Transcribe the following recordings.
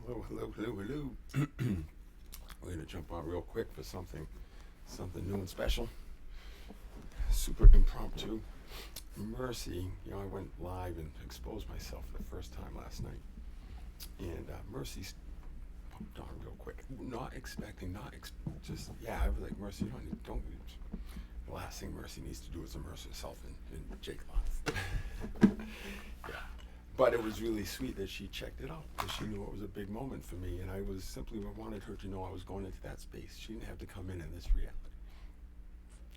Hello, hello, hello, hello. We're gonna jump on real quick for something new and special. Super impromptu. Mercy, I went live and exposed myself for the first time last night. And Mercy's popped on real quick. Not expecting, I was like, Mercy, don't. The last thing Mercy needs to do is immerse herself in Jake live. Yeah. But it was really sweet that she checked it out because she knew it was a big moment for me, and I wanted her to know I was going into that space. She didn't have to come in this reality.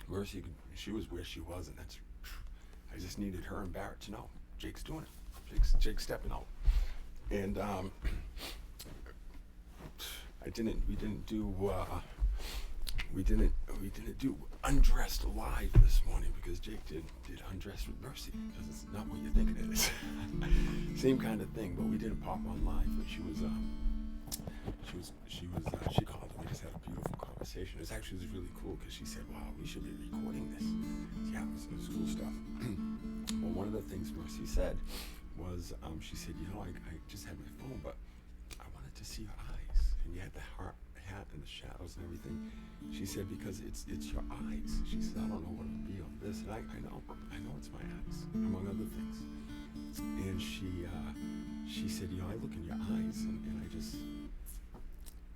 Mercy, she was where she was, and I just needed her and Barrett to know Jake's doing it. Jake's stepping out, and we didn't do undressed live this morning because Jake did undressed with Mercy because it's not what you're thinking it is. Same kind of thing, but we didn't pop on live. But she called and we just had a beautiful conversation. It was really cool because she said, "Wow, we should be recording this." Yeah, it was cool stuff. Well, one of the things Mercy said was, she said, I just had my phone, but I wanted to see your eyes, and you had the hat and the shadows and everything. She said, because it's your eyes. She said, I don't know what it'll be on this, and I know it's my eyes, among other things. And she said, I look in your eyes, and I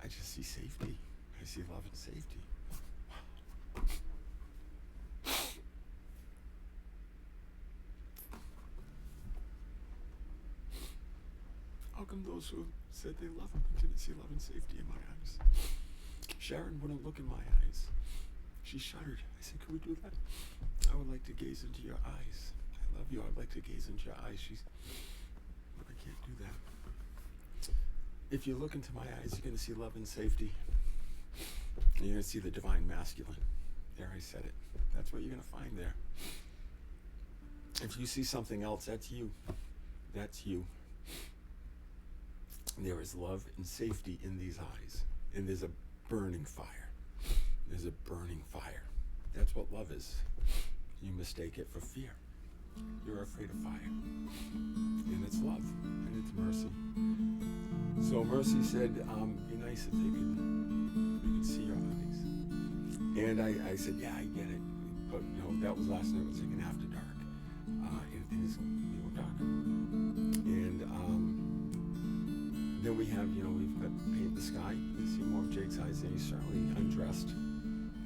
just see safety. I see love and safety. How come those who said they love him didn't see love and safety in my eyes? Sharon wouldn't look in my eyes. She shuddered. I said, could we do that? I would like to gaze into your eyes. I love you. I'd like to gaze into your eyes. I can't do that. If you look into my eyes, you're going to see love and safety. And you're going to see the divine masculine. There, I said it. That's what you're going to find there. If you see something else, that's you. That's you. There is love and safety in these eyes. And there's a burning fire. There's a burning fire. That's what love is. You mistake it for fear. You're afraid of fire. And it's love. And it's mercy. So Mercy said, be nice if we could see your eyes. And I said, yeah, I get it. But that was last night. It was like an after dark. And it's dark. And then we have, we've got Paint the Sky. We see more of Jake's eyes, and he's certainly undressed.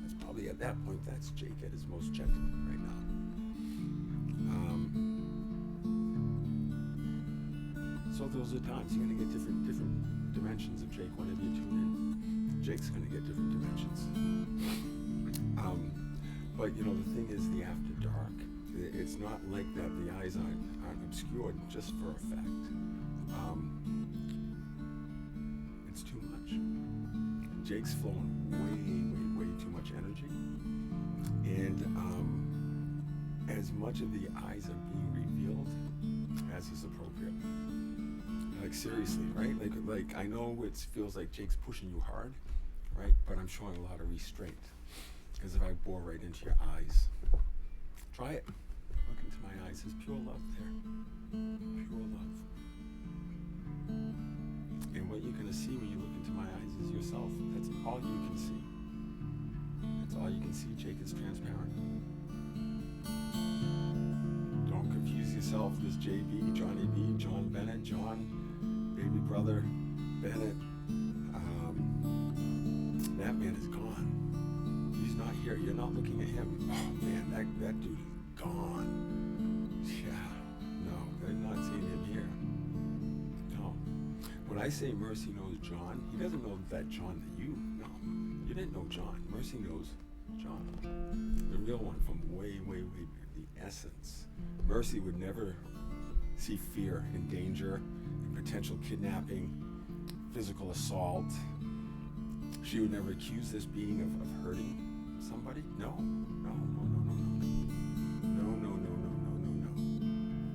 That's probably at that point, that's Jake at his most gentle right now. So those are times you're going to get different dimensions of Jake whenever you tune in. Jake's going to get different dimensions. But the thing is, the after dark, it's not like that. The eyes aren't obscured just for effect. It's too much. Jake's flowing way too much energy, and as much of the eyes are being revealed as is appropriate. Like seriously, right? Like I know it feels like Jake's pushing you hard, right? But I'm showing a lot of restraint because if I bore right into your eyes, try it. Look into my eyes. There's pure love there. Pure love. And what you're going to see when you look into my eyes is yourself. That's all you can see. That's all you can see. Jake is transparent. Don't confuse yourself. There's JB, Johnny B, John Bennett, John, baby brother, Bennett. That man is gone. He's not here. You're not looking at him. Oh man, that dude is gone. Yeah. No, they're not seeing him here. No. When I say Mercy knows John, he doesn't know that John that you know. You didn't know John. Mercy knows John. The real one from way back, the essence. Mercy would never see fear and danger and potential kidnapping, physical assault. She would never accuse this being of hurting somebody. No.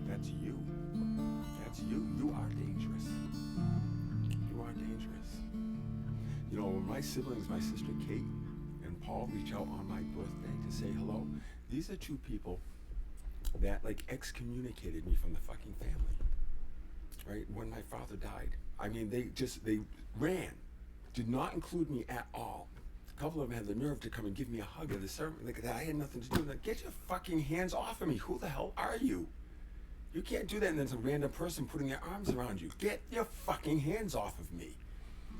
That's you. That's you. You are dangerous. You are dangerous. When my siblings, my sister Kate and Paul, reach out on my birthday to say hello, these are two people that excommunicated me from the fucking family. Right? When my father died, I mean, they ran, did not include me at all. A couple of them had the nerve to come and give me a hug at the ceremony. Like, I had nothing to do with it. Get your fucking hands off of me. Who the hell are you? You can't do that and then some random person putting their arms around you. Get your fucking hands off of me.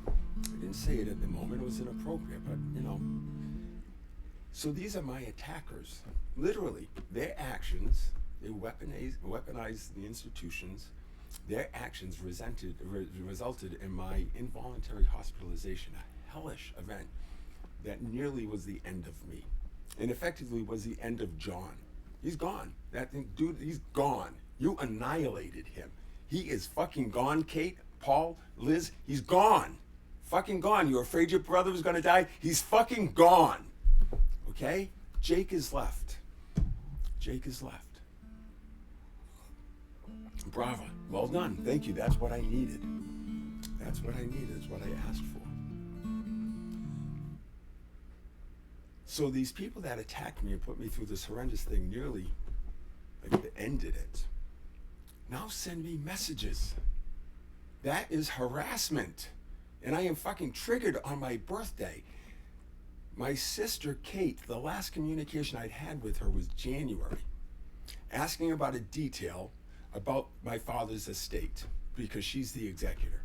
I didn't say it at the moment. It was inappropriate, but, So these are my attackers. Literally, their actions, they weaponize the institutions. Their actions resulted in my involuntary hospitalization, a hellish event that nearly was the end of me, and effectively was the end of John. He's gone. That thing, dude, he's gone. You annihilated him. He is fucking gone, Kate, Paul, Liz. He's gone. Fucking gone. You're afraid your brother was gonna die? He's fucking gone. Okay? Jake is left. Jake is left. Bravo. Well done. Thank you. That's what I needed. That's what I needed. That's what I asked for. So these people that attacked me and put me through this horrendous thing nearly ended it. Now send me messages. That is harassment. And I am fucking triggered on my birthday. My sister Kate, the last communication I'd had with her was January, asking about a detail about my father's estate because she's the executor.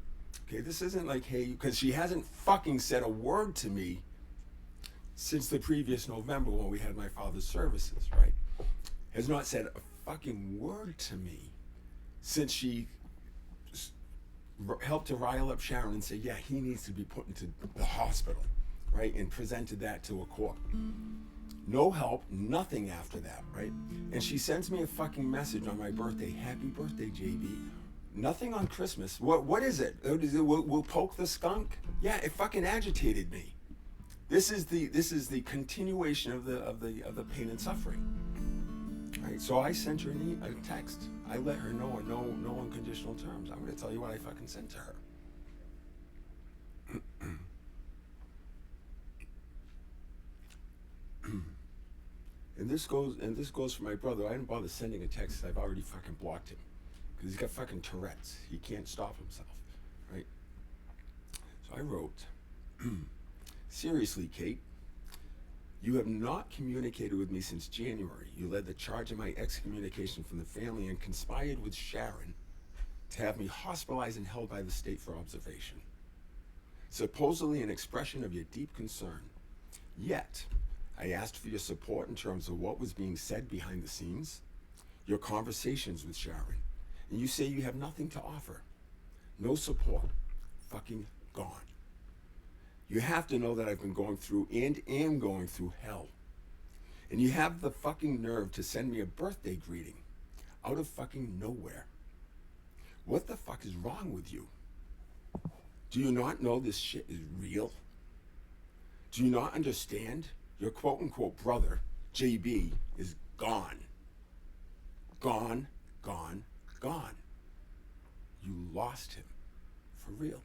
Okay, this isn't like, hey, because she hasn't fucking said a word to me since the previous November when we had my father's services, right? Has not said a fucking word to me since she helped to rile up Sharon and say, yeah, he needs to be put into the hospital, right? And presented that to a court. No help, nothing after that, right? And she sends me a fucking message on my birthday. Happy birthday, JB. Nothing on Christmas. What is it? We'll poke the skunk? Yeah, it fucking agitated me. This is the continuation of the pain and suffering. Right? So I sent her a text. I let her know on no unconditional terms. I'm going to tell you what I fucking sent to her. And this goes for my brother. I didn't bother sending a text. I've already fucking blocked him because he's got fucking Tourette's. He can't stop himself, right? So I wrote, seriously, Kate, you have not communicated with me since January. You led the charge of my excommunication from the family and conspired with Sharon to have me hospitalized and held by the state for observation. Supposedly an expression of your deep concern. Yet, I asked for your support in terms of what was being said behind the scenes, your conversations with Sharon, and you say you have nothing to offer. No support. Fucking gone. You have to know that I've been going through and am going through hell. And you have the fucking nerve to send me a birthday greeting out of fucking nowhere. What the fuck is wrong with you? Do you not know this shit is real? Do you not understand? Your quote-unquote brother, JB, is gone. Gone, gone, gone. You lost him. For real.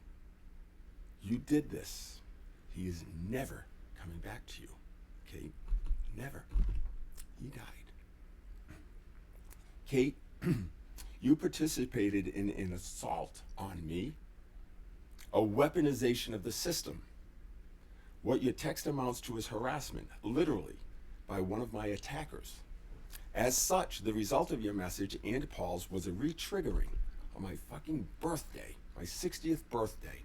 You did this. He is never coming back to you. Kate, never. He died. Kate, you participated in an assault on me, a weaponization of the system. What your text amounts to is harassment, literally, by one of my attackers. As such, the result of your message and Paul's was a re-triggering on my fucking birthday, my 60th birthday,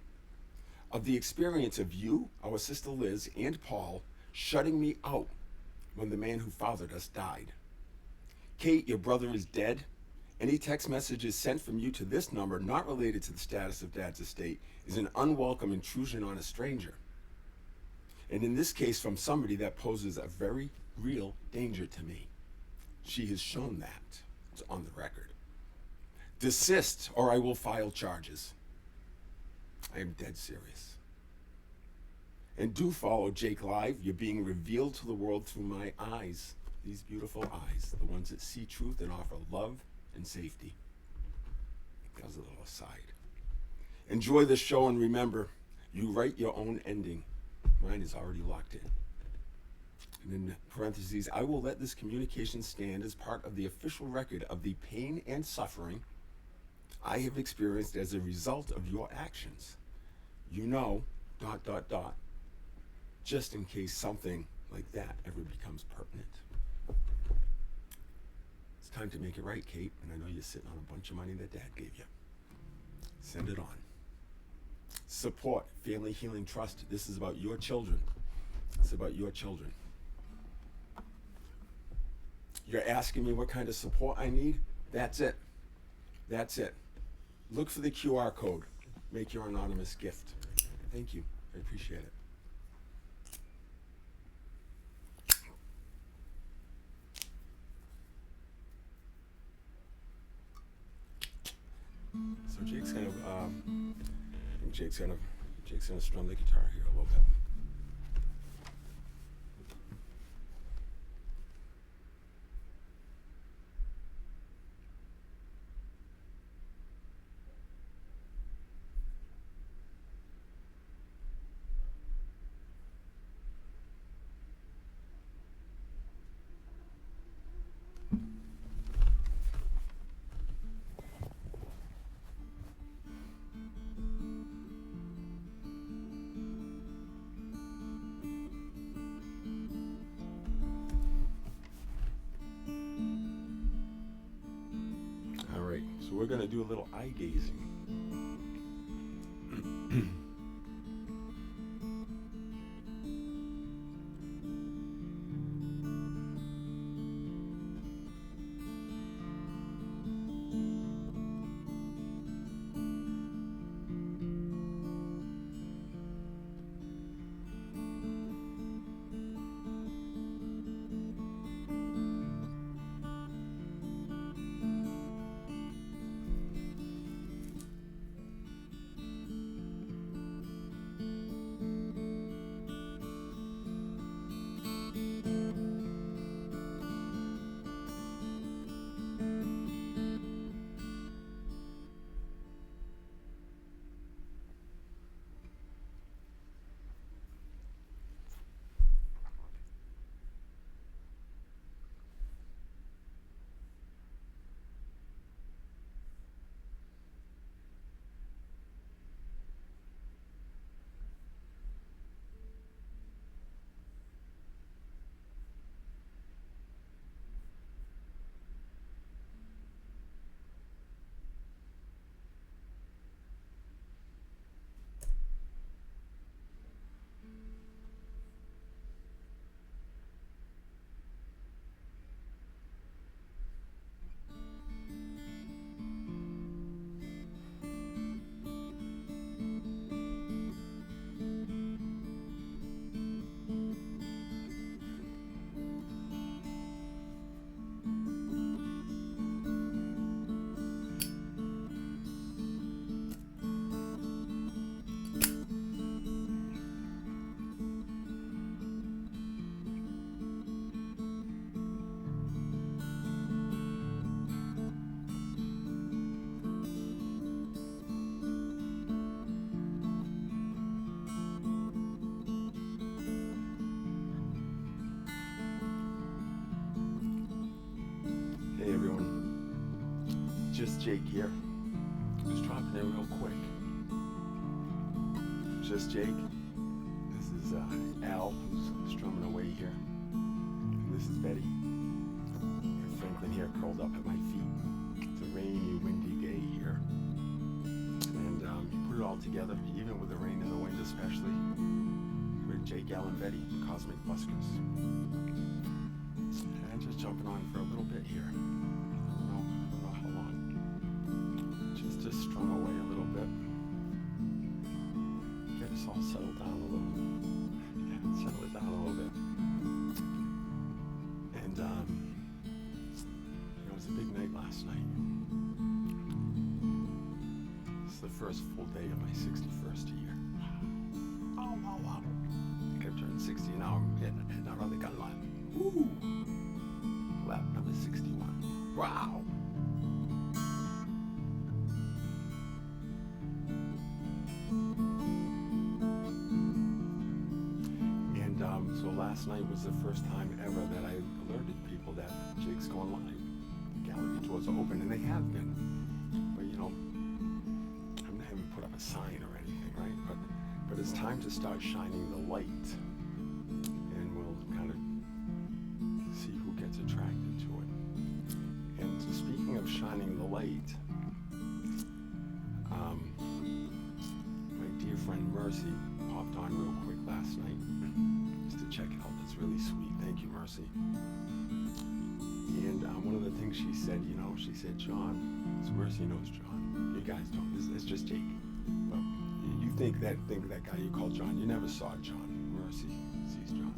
of the experience of you, our sister Liz, and Paul shutting me out when the man who fathered us died. Kate, your brother is dead. Any text messages sent from you to this number not related to the status of Dad's estate is an unwelcome intrusion on a stranger. And in this case, from somebody that poses a very real danger to me. She has shown that. It's on the record. Desist, or I will file charges. I am dead serious. And do follow Jake Live. You're being revealed to the world through my eyes. These beautiful eyes, the ones that see truth and offer love and safety. That was a little aside. Enjoy the show and remember, you write your own ending. Mine is already locked in. And in parentheses, I will let this communication stand as part of the official record of the pain and suffering I have experienced as a result of your actions. You know, dot, dot, dot, just in case something like that ever becomes pertinent. It's time to make it right, Kate, and I know you're sitting on a bunch of money that Dad gave you. Send it on. Support, Family Healing Trust. This is about your children. It's about your children. You're asking me what kind of support I need? That's it. That's it. Look for the QR code. Make your anonymous gift. Thank you. I appreciate it. So Jake's gonna, I think Jake's gonna strum the guitar here a little bit. All right, so we're gonna do a little eye gazing. Hey everyone, just Jake here. Just dropping in real quick. Just Jake. This is Al, who's strumming away here. And this is Betty. And Franklin here curled up at my feet. It's a rainy, windy day here. And you put it all together, even with the rain and the wind especially. With Jake, Al, and Betty, Cosmic Buskers. And just jumping on for a little bit here. I don't know how long. Just to strum away a little bit. Get us all settled down a little. Yeah, settle it down a little bit. And it was a big night last night. It's the first full day of my 61st year. Oh, wow, wow. I think I've turned 60 now. I'm heading out on the gun line. Ooh. Lap number 61. Wow. And so last night was the first time ever that I alerted people that Jake's going live. The gallery doors are open, and they have been. But I'm not even put up a sign or anything, right? But it's time to start shining the light, and we'll kind of see who gets attracted to it. And speaking of shining the light, my dear friend Mercy popped on real quick last night just to check it out. That's really sweet. Thank you, Mercy. And one of the things she said, she said, John, Mercy knows John. You guys don't. It's just Jake. But you think that guy you call John, you never saw John. Mercy sees John.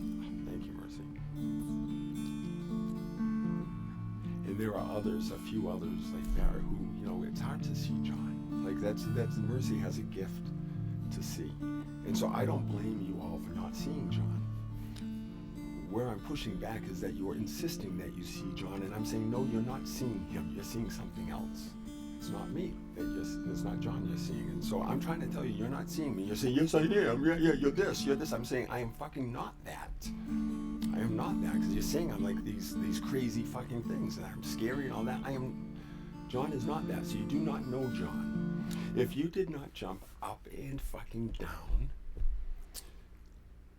Thank you, Mercy. And there are others, a few others like that, who, it's hard to see John. Like that's Mercy has a gift to see. And so I don't blame you all for not seeing John. Where I'm pushing back is that you're insisting that you see John, and I'm saying, no, you're not seeing him. You're seeing something else. It's not me. It's not John you're seeing. And so I'm trying to tell you, you're not seeing me. You're saying, yes, I am. Yeah, you're this. I'm saying, I am fucking not that. I am not that, because you're saying I'm like these crazy fucking things, and I'm scary and all that. John is not that, so you do not know John. If you did not jump up and fucking down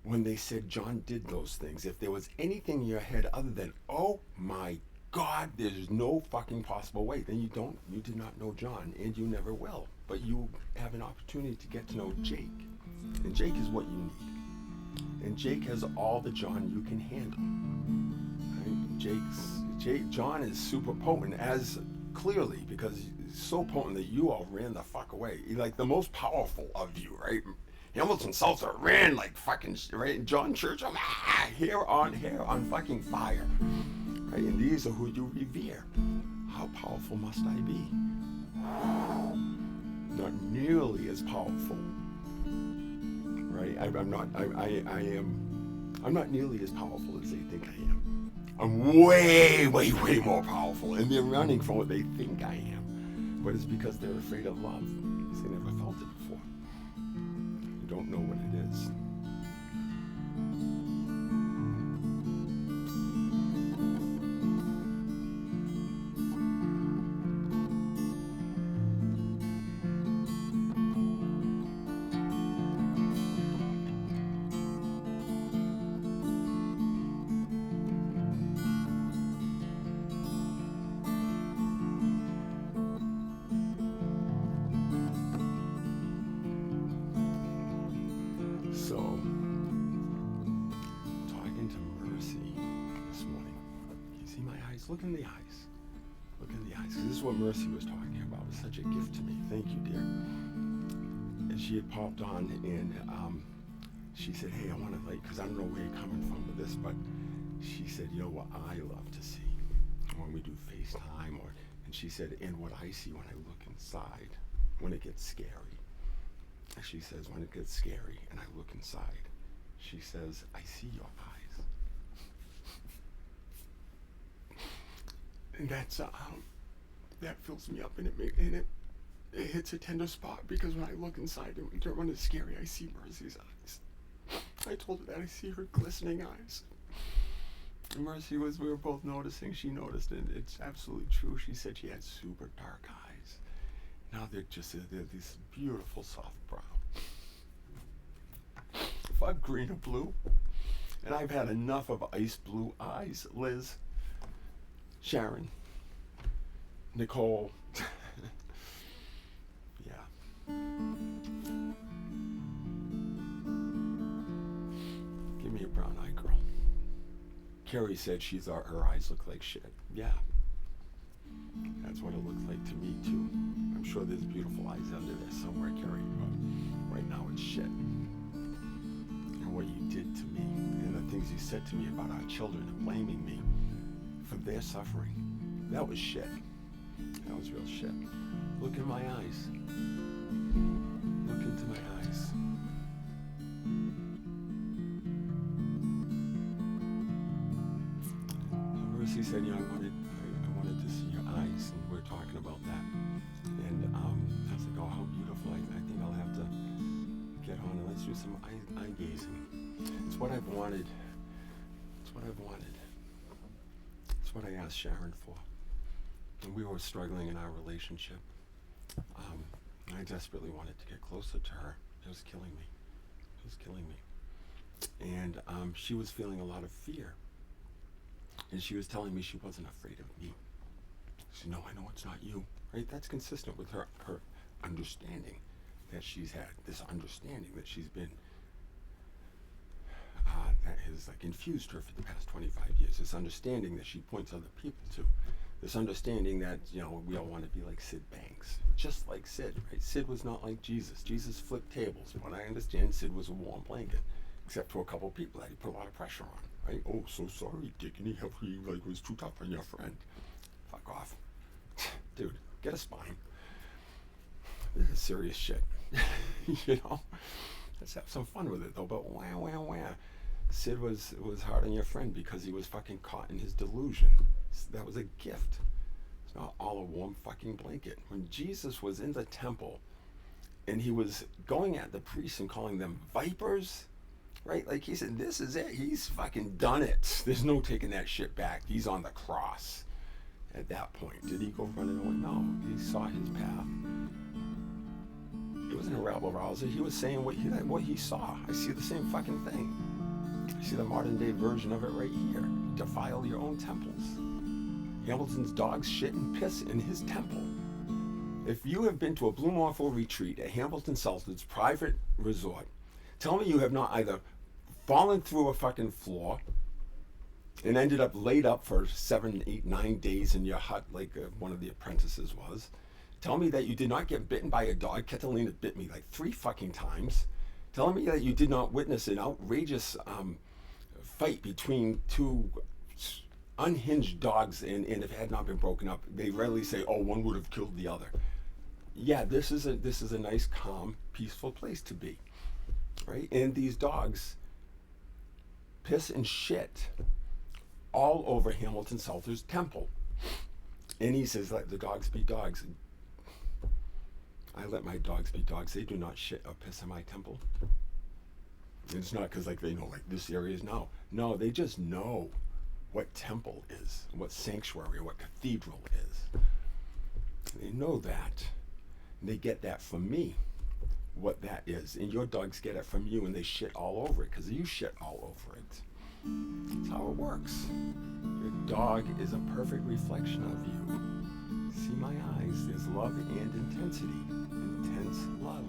when they said John did those things, if there was anything in your head other than, oh my God, there's no fucking possible way, then you did not know John, and you never will. But you have an opportunity to get to know Jake. And Jake is what you need. And Jake has all the John you can handle. Right? John is super potent, as clearly, because he's so potent that you all ran the fuck away. He's like the most powerful of you, right? Hamilton Seltzer ran like fucking, right? John Church, hair on fucking fire, right? And these are who you revere. How powerful must I be? Not nearly as powerful, right? I'm not nearly as powerful as they think I am. I'm way, way, way more powerful, and they're running from what they think I am. But it's because they're afraid of love, because they never felt it before. You don't know what it is. So, talking to Mercy this morning. You see my eyes? Look in the eyes. Look in the eyes. Because this is what Mercy was talking about. It was such a gift to me. Thank you, dear. And she had popped on, and she said, hey, I want to, because I don't know where you're coming from with this, but she said, what I love to see when we do FaceTime, and she said, and what I see when I look inside, when it gets scary. She says, when it gets scary and I look inside, she says, I see your eyes. And that fills me up, and it hits a tender spot, because when I look inside and when it's scary, I see Mercy's eyes. I told her that I see her glistening eyes. And Mercy we were both noticing, she noticed, and it's absolutely true. She said she had super dark eyes. Now they're this beautiful soft brown. If I'm green or blue, and I've had enough of ice blue eyes, Liz, Sharon, Nicole, yeah. Give me a brown eye girl. Carrie said she thought her eyes looked like shit. Yeah. That's what it looks like to me, too. I'm sure there's beautiful eyes under there somewhere, Carrie, but right now it's shit. And what you did to me, and the things you said to me about our children and blaming me for their suffering, that was shit. That was real shit. Look in my eyes. Look into my eyes. Mercy said, I wanted to see your eyes, and we're talking about that. And I was like, oh, how beautiful. I think I'll have to get on and let's do some eye gazing. It's what I've wanted. It's what I've wanted. It's what I asked Sharon for. And we were struggling in our relationship. I desperately wanted to get closer to her. It was killing me. It was killing me. And she was feeling a lot of fear. And she was telling me she wasn't afraid of me. She said, no, I know it's not you. Right? That's consistent with her understanding that she's had. This understanding that she's been, that has like infused her for the past 25 years. This understanding that she points other people to. This understanding that, we all want to be like Sid Banks. Just like Sid, right? Sid was not like Jesus. Jesus flipped tables. From what I understand, Sid was a warm blanket. Except for a couple of people that he put a lot of pressure on, right? Oh, so sorry, Dick, and he was too tough on your friend. Fuck off. Dude, get a spine. This is serious shit. Let's have some fun with it though, but wah. Sid was hard on your friend because he was fucking caught in his delusion. That was a gift. It's not all a warm fucking blanket. When Jesus was in the temple and he was going at the priests and calling them vipers, right? Like he said, this is it. He's fucking done it. There's no taking that shit back. He's on the cross at that point. Did he go running away? No. He saw his path. It wasn't a rabble rouser. He was saying what he saw. I see the same fucking thing. I see the modern day version of it right here. Defile your own temples. Hamilton's dogs shit and piss in his temple. If you have been to a Blue Morpho retreat at Hamilton Seltzen's private resort, tell me you have not either fallen through a fucking floor and ended up laid up for 7, 8, 9 days in your hut like one of the apprentices was. Tell me that you did not get bitten by a dog. Catalina bit me like 3 fucking times. Telling me that you did not witness an outrageous fight between 2 unhinged dogs, and if it had not been broken up, they rarely say, oh, one would have killed the other. Yeah, this is a nice, calm, peaceful place to be, right? And these dogs piss and shit all over Hamilton Seltzer's temple. And he says, let the dogs be dogs. I let my dogs be dogs. They do not shit or piss in my temple. And it's not because they know this area is now. No, they just know what temple is, what sanctuary, what cathedral is. They know that. And they get that from me, what that is. And your dogs get it from you, and they shit all over it because you shit all over it. That's how it works. Your dog is a perfect reflection of you. See my eyes? There's love and intensity. Intense love.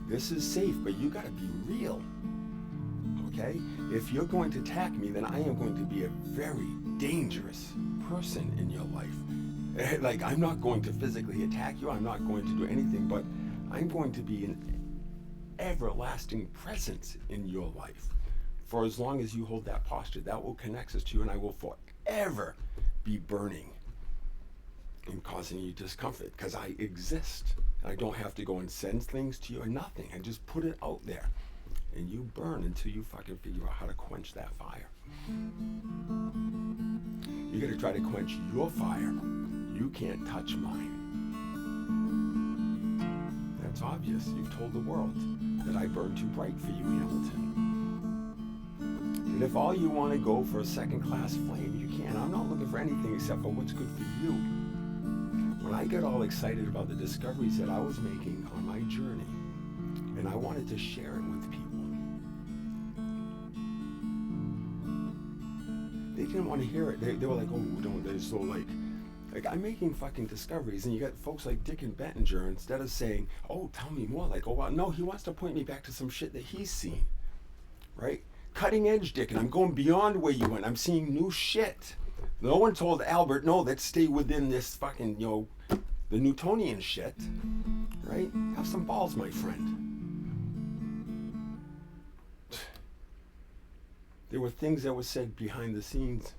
This is safe, but you gotta be real. Okay? If you're going to attack me, then I am going to be a very dangerous person in your life. I'm not going to physically attack you. I'm not going to do anything, but I'm going to be an everlasting presence in your life. For as long as you hold that posture, that will connect us to you, and I will forever be burning and causing you discomfort because I exist. I don't have to go and send things to you or nothing. I just put it out there. And you burn until you fucking figure out how to quench that fire. You gotta try to quench your fire. You can't touch mine. That's obvious. You've told the world that I burn too bright for you, Hamilton. And if all you want to go for a second-class flame, you can. I'm not looking for anything except for what's good for you. When I get all excited about the discoveries that I was making on my journey, and I wanted to share it with people, they didn't want to hear it. They were like, oh, don't. They're so like I'm making fucking discoveries, and you got folks like Dick and Bettinger, instead of saying, oh, tell me more, oh, well, no, he wants to point me back to some shit that he's seen, right? Cutting edge, Dick, and I'm going beyond where you went. I'm seeing new shit. No one told Albert, no, let's stay within this fucking, the Newtonian shit, right? Have some balls, my friend. There were things that were said behind the scenes,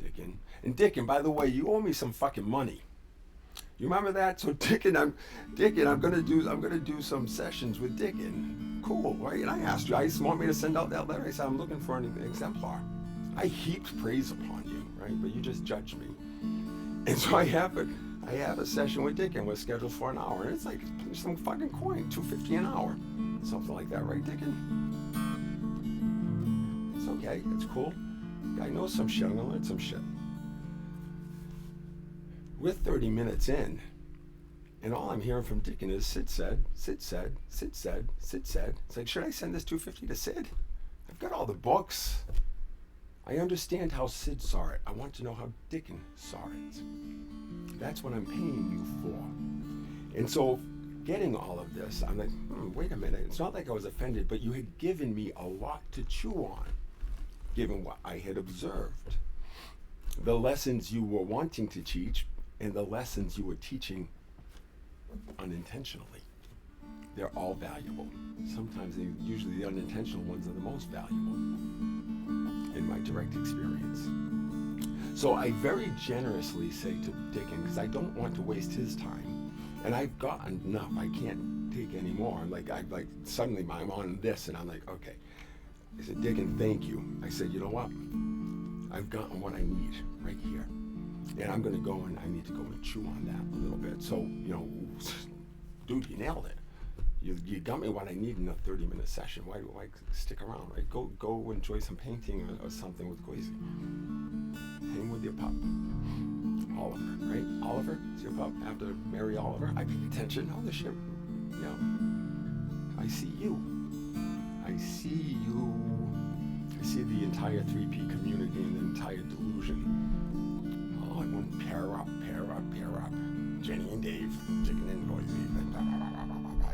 Dickin. And Dickin, by the way, you owe me some fucking money. You remember that? So Dickin, I'm gonna do some sessions with Dickin. Cool, right? And I asked you, I want me to send out that letter. I said, I'm looking for an exemplar. I heaped praise upon you, right? But you just judged me. And so I have a session with Dickin. We're scheduled for an hour. And it's like some fucking coin, $2.50 an hour. Something like that, right, Dickin? It's okay, it's cool. Guy knows some shit, I'm gonna learn some shit. We're 30 minutes in, And all I'm hearing from Deacon is Sid said, Sid said, Sid said, Sid said. It's like, should I send this 250 to Sid? I've got all the books. I understand how Sid saw it. I want to know how Deacon saw it. That's what I'm paying you for. And so getting all of this, I'm like, wait a minute. It's not like I was offended, but you had given me a lot to chew on, given what I had observed. The lessons you were wanting to teach and the lessons you were teaching unintentionally. They're all valuable. Sometimes, usually the unintentional ones are the most valuable in my direct experience. So I very generously say to Deacon, because I don't want to waste his time, and I've gotten enough. I can't take any more. Suddenly I'm on this, and I'm like, okay. I said, Deacon, thank you. I said, you know what? I've gotten what I need right here. And I'm going to go and I need to go and chew on that a little bit. So, dude, you nailed it. You got me what I need in a 30-minute session. Why do I stick around, right? Go enjoy some painting or something with Kwesi. Hang with your pup. Oliver, right? Oliver is your pup after Mary Oliver. I pay attention. Oh, the shit. I see you. I see you. I see the entire 3P community and the entire delusion. Oh, I want to pair up. Jenny and Dave, Chicken and Boise,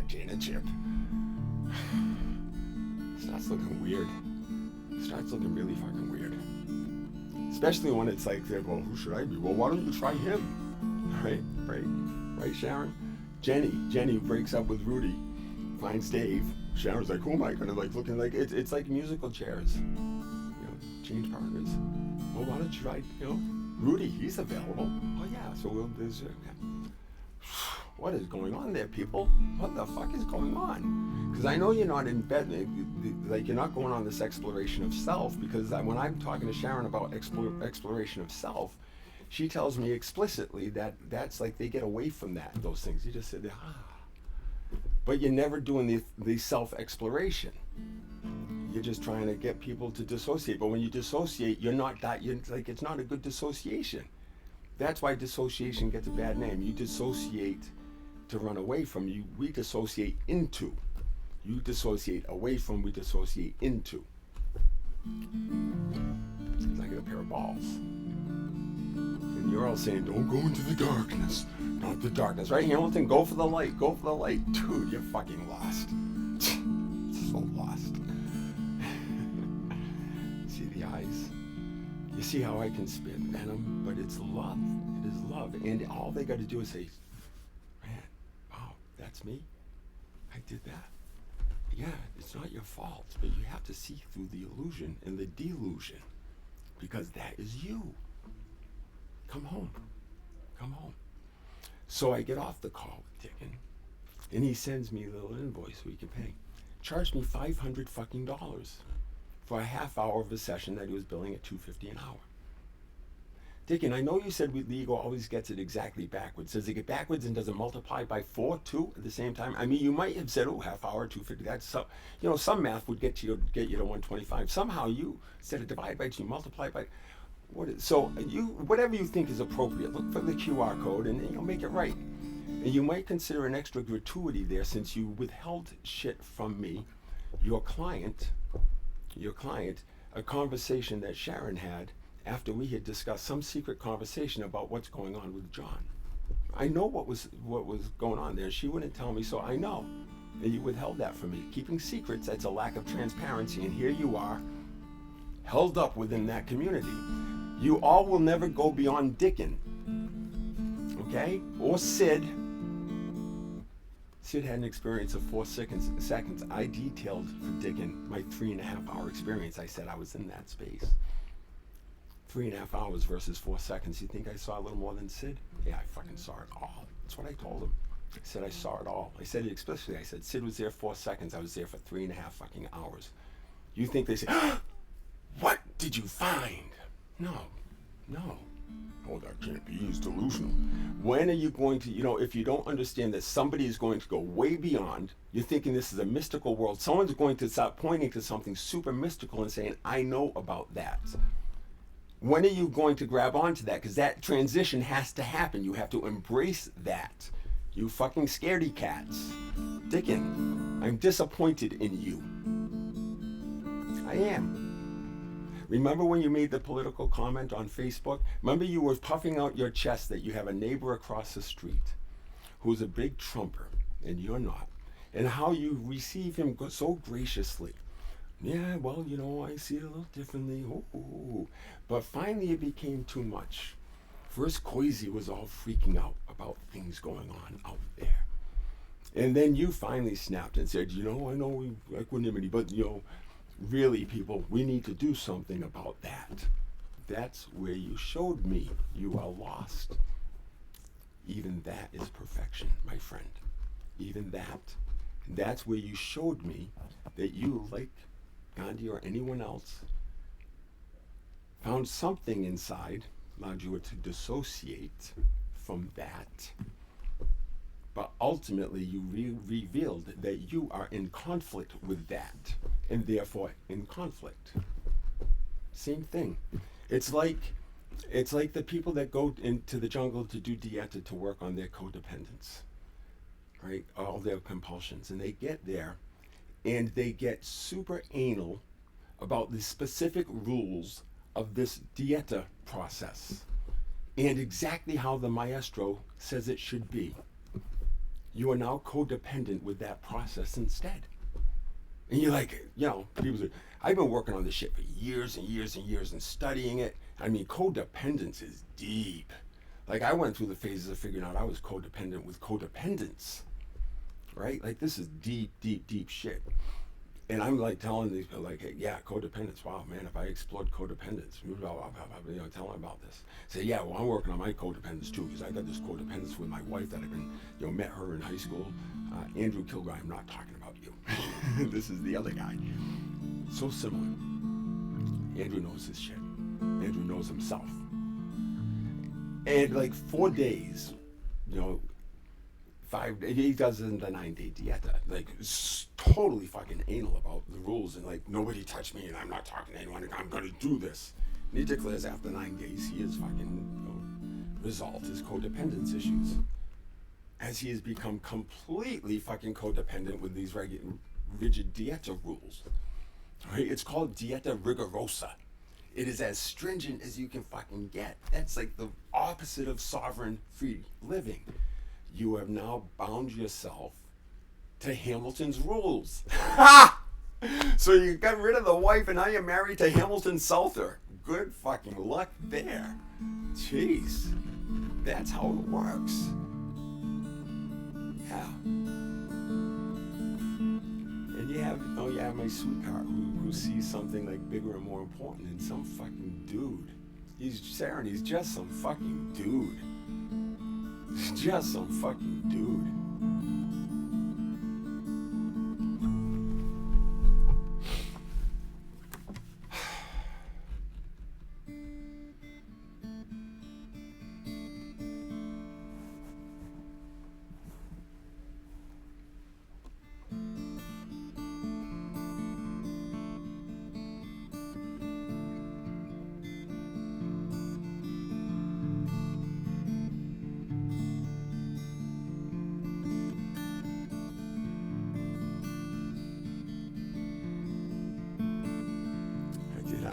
Jane and Chip. Starts looking weird. Starts looking really fucking weird. Especially when it's like, well, who should I be? Well, why don't you try him? Right, Sharon? Jenny breaks up with Rudy, finds Dave. Sharon's like, who am I gonna looking like? It's like musical chairs. Change partners. Well, why don't you try, Rudy, he's available. Oh yeah, so what is going on there, people? What the fuck is going on? Because I know you're not in bed, you're not going on this exploration of self, because when I'm talking to Sharon about exploration of self, she tells me explicitly that that's like they get away from those things. You just sit but you're never doing the self-exploration. You're just trying to get people to dissociate. But when you dissociate, it's not a good dissociation. That's why dissociation gets a bad name. You dissociate to run away from. We dissociate into. You dissociate away from, we dissociate into. It's like a pair of balls. And you're all saying, don't go into the darkness. Not the darkness, right? Hamilton, go for the light. Dude, you're fucking lost. So lost. See the eyes? You see how I can spit venom, but it's love. It is love. And all they got to do is say, man, wow, that's me. I did that. Yeah, it's not your fault, but you have to see through the illusion and the delusion, because that is you. Come home. So I get off the call with Deacon, and he sends me a little invoice we can pay. Charged me $500 fucking dollars for a half hour of a session that he was billing at $250 an hour. Deacon, I know you said the ego always gets it exactly backwards. Does it get backwards and does it multiply by 4 too at the same time? I mean, you might have said, half hour, $250. That's some math would get you to 125. Somehow you, instead of divide by 2, multiply by. Whatever you think is appropriate, look for the QR code and you'll make it right. And you might consider an extra gratuity there, since you withheld shit from me, your client, a conversation that Sharon had after we had discussed some secret conversation about what's going on with John. I know what was going on there. She wouldn't tell me, so I know. And you withheld that from me. Keeping secrets, that's a lack of transparency, and here you are, held up within that community. You all will never go beyond Deacon, okay? Or Sid. Sid had an experience of 4 seconds. I detailed for Deacon my 3.5-hour experience. I said I was in that space. 3.5 hours versus 4 seconds. You think I saw a little more than Sid? Yeah, I fucking saw it all. That's what I told him. I said I saw it all. I said it explicitly. I said Sid was there 4 seconds. I was there for 3.5 fucking hours. You think they say, what did you find? No. Oh, that can't be. He's delusional. When are you going to, if you don't understand that somebody is going to go way beyond, you're thinking this is a mystical world, someone's going to start pointing to something super mystical and saying, I know about that. When are you going to grab onto that? Because that transition has to happen. You have to embrace that. You fucking scaredy cats. Dickin', I'm disappointed in you. I am. Remember when you made the political comment on Facebook? Remember you were puffing out your chest that you have a neighbor across the street who's a big Trumper, and you're not. And how you receive him so graciously. Yeah, well, I see it a little differently. Ooh. But finally it became too much. First, Koizi was all freaking out about things going on out there. And then you finally snapped and said, I know equanimity, but, really, people, we need to do something about that. That's where you showed me you are lost. Even that is perfection, my friend. Even that. That's where you showed me that you, like Gandhi or anyone else, found something inside, allowed you to dissociate from that. But ultimately, you revealed that you are in conflict with that, and therefore in conflict. Same thing. It's like the people that go into the jungle to do dieta to work on their codependence, right? All their compulsions, and they get there, and they get super anal about the specific rules of this dieta process, and exactly how the maestro says it should be. You are now codependent with that process instead. And you're like, people say, I've been working on this shit for years and years and years and studying it. I mean, codependence is deep. Like, I went through the phases of figuring out I was codependent with codependence, right? Like, this is deep, deep, deep shit. And I'm like telling these people, like, hey, yeah, codependence. Wow, man, if I explored codependence, tell them about this. Say, yeah, well, I'm working on my codependence too, because I got this codependence with my wife that I've been, met her in high school. Andrew Kilgore, I'm not talking about you. This is the other guy. So similar. Andrew knows his shit. Andrew knows himself. And like 4 days, he does the 9-day dieta, like totally fucking anal about the rules and like nobody touch me and I'm not talking to anyone. I'm gonna do this. And he declares after 9 days he has fucking resolved his codependence issues, as he has become completely fucking codependent with these rigid dieta rules. Right? It's called dieta rigorosa. It is as stringent as you can fucking get. That's like the opposite of sovereign free living. You have now bound yourself to Hamilton's rules. So you got rid of the wife and now you're married to Hamilton Salter. Good fucking luck there. Jeez. That's how it works. Yeah. And you have my sweetheart who sees something like bigger and more important than some fucking dude. He's just some fucking dude. Just some fucking dude.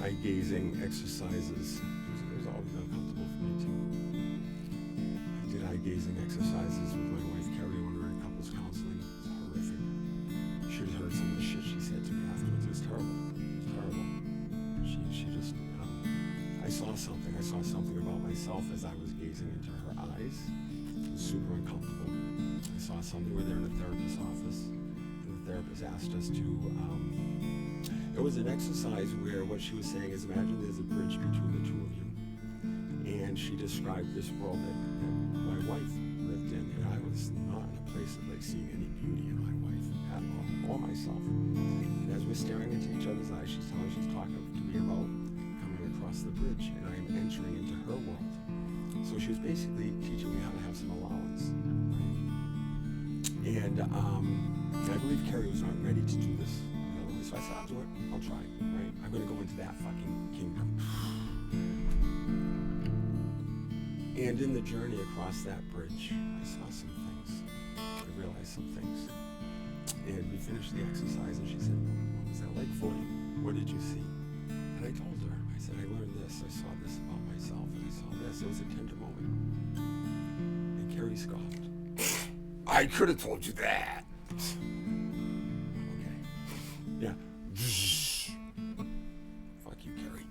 Eye-gazing exercises. It was always uncomfortable for me too. I did eye-gazing exercises with my wife Carrie when we were in couples counseling. It's horrific. She had heard some of the shit she said to me afterwards. It was terrible. It was terrible. She just, I saw something about myself as I was gazing into her eyes. It was super uncomfortable. I saw something. We were there in a therapist's office, and the therapist asked us to. It was an exercise where what she was saying is, imagine there's a bridge between the two of you. And she described this world that my wife lived in, and I was not in a place of like seeing any beauty in my wife at all, or myself. And as we're staring into each other's eyes, she's talking to me about coming across the bridge, and I'm entering into her world. So she was basically teaching me how to have some allowance. And I believe Carrie was not ready to do this. So I said, I'll do it. I'll try, right? I'm going to go into that fucking kingdom. And in the journey across that bridge, I saw some things. realized some things. And we finished the exercise, and she said, "What was that like for you? What did you see?" And I told her, I said, "I learned this, I saw this about myself, and I saw this." It was a tender moment. And Carrie scoffed. "I could have told you that." Okay. Yeah. Fuck you, Carrie.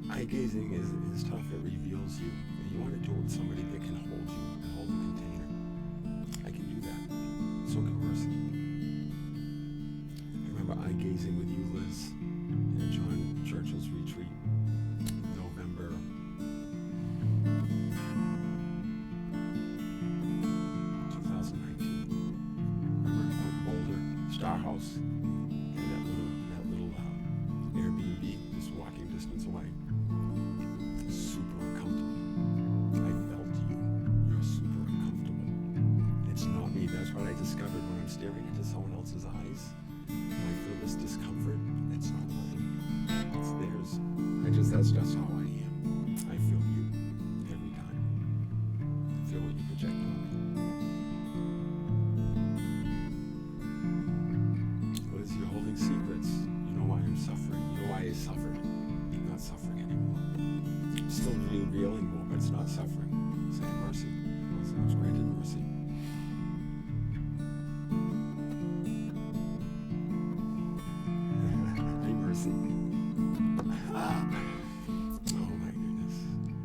Eye gazing is tough. It reveals you. And you want to do it with somebody that can hold you and hold the container. I can do that. So can Mercy. I remember eye gazing with you, Liz, at John Churchill's retreat, November 2019. Remember out in Boulder, Star House, and that little Airbnb just walking distance away. Super uncomfortable. I felt you. You're super uncomfortable. It's not me. That's what I discovered when I'm staring into someone else's eyes. When I feel this discomfort, it's not mine. It's theirs. That's just how I am. I feel you every time. I feel what you project on me. Liz, you're holding secrets. You know why I'm suffering. You know why I suffered. I'm not suffering anymore. I'm still revealing more, but it's not suffering. Say mercy. I was granted mercy. Hey, mercy. Oh my goodness.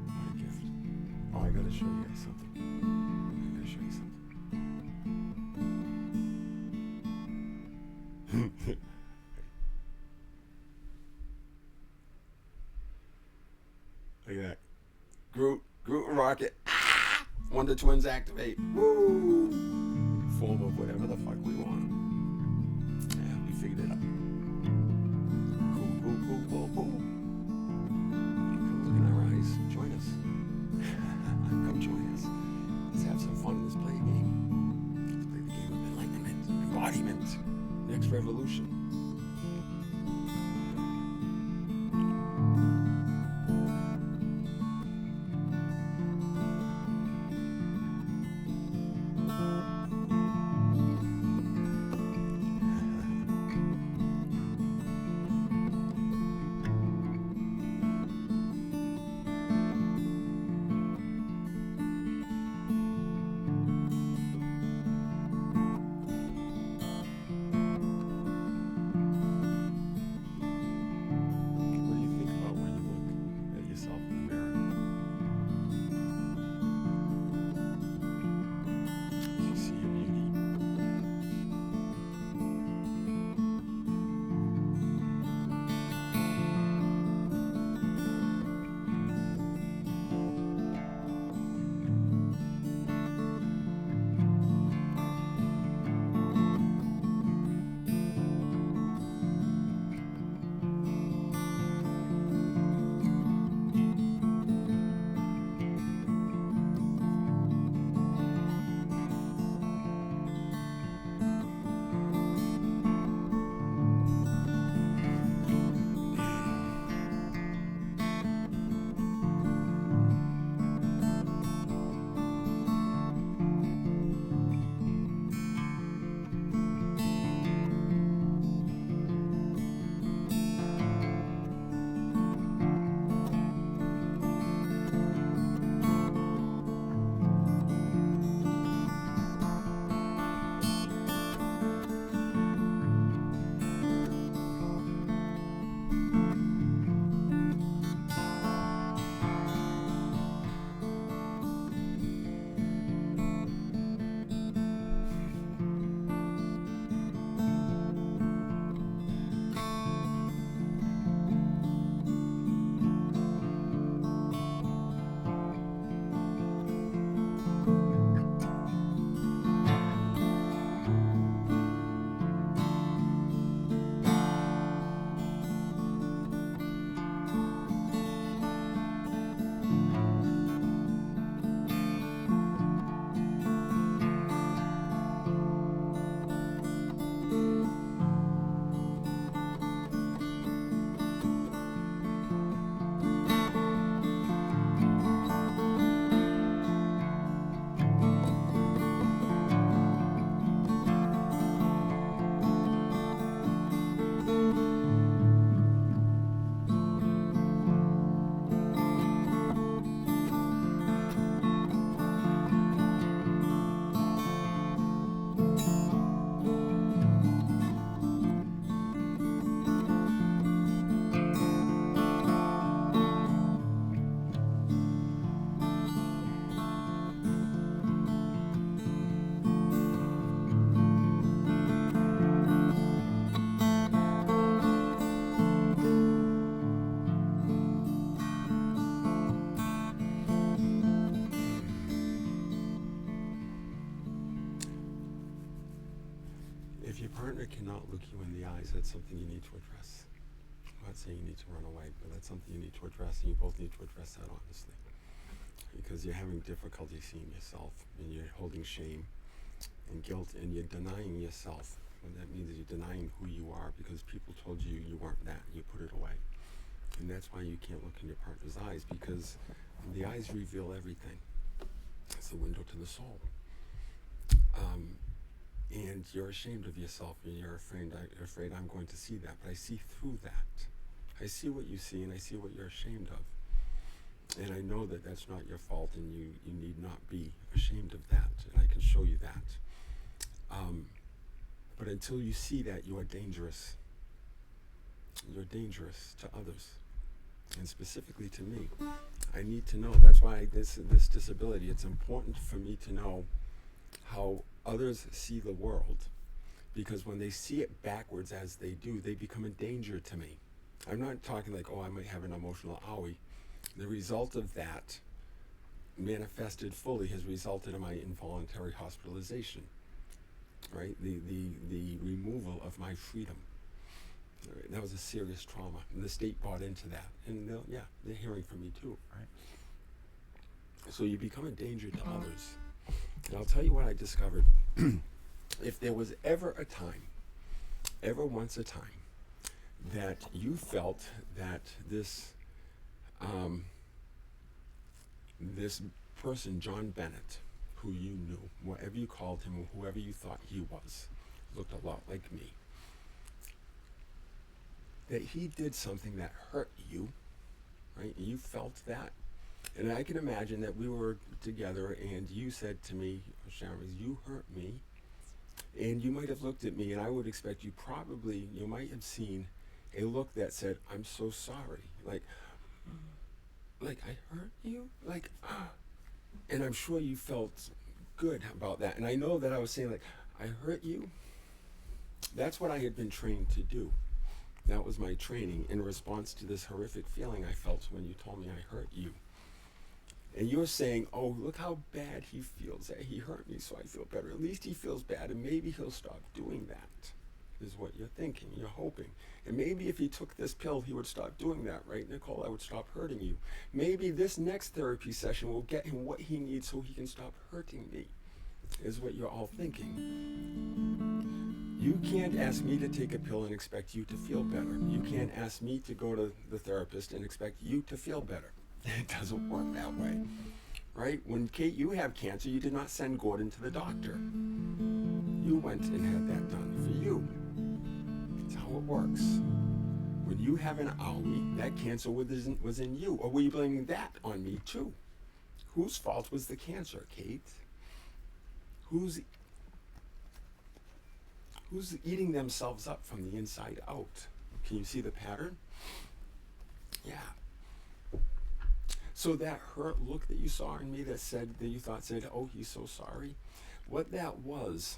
What a gift. Oh, I gotta show you guys something. Look at that. Groot and Rocket. Wonder Twins activate. Woo! Form of whatever the fuck we want. Yeah, we figured it out. Cool. Come look in our eyes. Join us. Come join us. Let's have some fun. Let's play a game. Let's play the game of enlightenment, embodiment, next revolution. your partner cannot look you in the eyes, that's something you need to address. I'm not saying you need to run away, but that's something you need to address, and you both need to address that honestly. Because you're having difficulty seeing yourself, and you're holding shame and guilt, and you're denying yourself. What that means is you're denying who you are because people told you you weren't that, and you put it away. And that's why you can't look in your partner's eyes, because the eyes reveal everything. It's the window to the soul. And you're ashamed of yourself, and you're afraid I'm going to see that, but I see through that. I see what you see, and I see what you're ashamed of. And I know that that's not your fault, and you need not be ashamed of that, and I can show you that. But until you see that, you are dangerous. You're dangerous to others, and specifically to me. I need to know. That's why this disability, it's important for me to know how others see the world, because when they see it backwards as they do, they become a danger to me. I'm not talking like, oh, I might have an emotional owie. The result of that, manifested fully, has resulted in my involuntary hospitalization, right? The removal of my freedom. Right? That was a serious trauma, and the state bought into that. And they're hearing from me too, right? So you become a danger to others. And I'll tell you what I discovered. If there was ever once a time, that you felt that this person, John Bennett, who you knew, whatever you called him, or whoever you thought he was, looked a lot like me, that he did something that hurt you, right? You felt that. And I can imagine that we were together and you said to me, Sharon, you hurt me. And you might have looked at me, and I would expect you might have seen a look that said, I'm so sorry. Like I hurt you? And I'm sure you felt good about that. And I know that I was saying, I hurt you. That's what I had been trained to do. That was my training in response to this horrific feeling I felt when you told me I hurt you. And you're saying, oh, look how bad he feels. He hurt me, so I feel better. At least he feels bad, and maybe he'll stop doing that, is what you're thinking, you're hoping. And maybe if he took this pill, he would stop doing that, right, Nicole? I would stop hurting you. Maybe this next therapy session will get him what he needs so he can stop hurting me, is what you're all thinking. You can't ask me to take a pill and expect you to feel better. You can't ask me to go to the therapist and expect you to feel better. It doesn't work that way, right? When Kate, you have cancer, you did not send Gordon to the doctor. You went and had that done for you. That's how it works. When you have an owie, that cancer was in you. Or were you blaming that on me too? Whose fault was the cancer, Kate? Who's eating themselves up from the inside out? Can you see the pattern? Yeah. So that hurt look that you saw in me that you thought said, oh, he's so sorry. What that was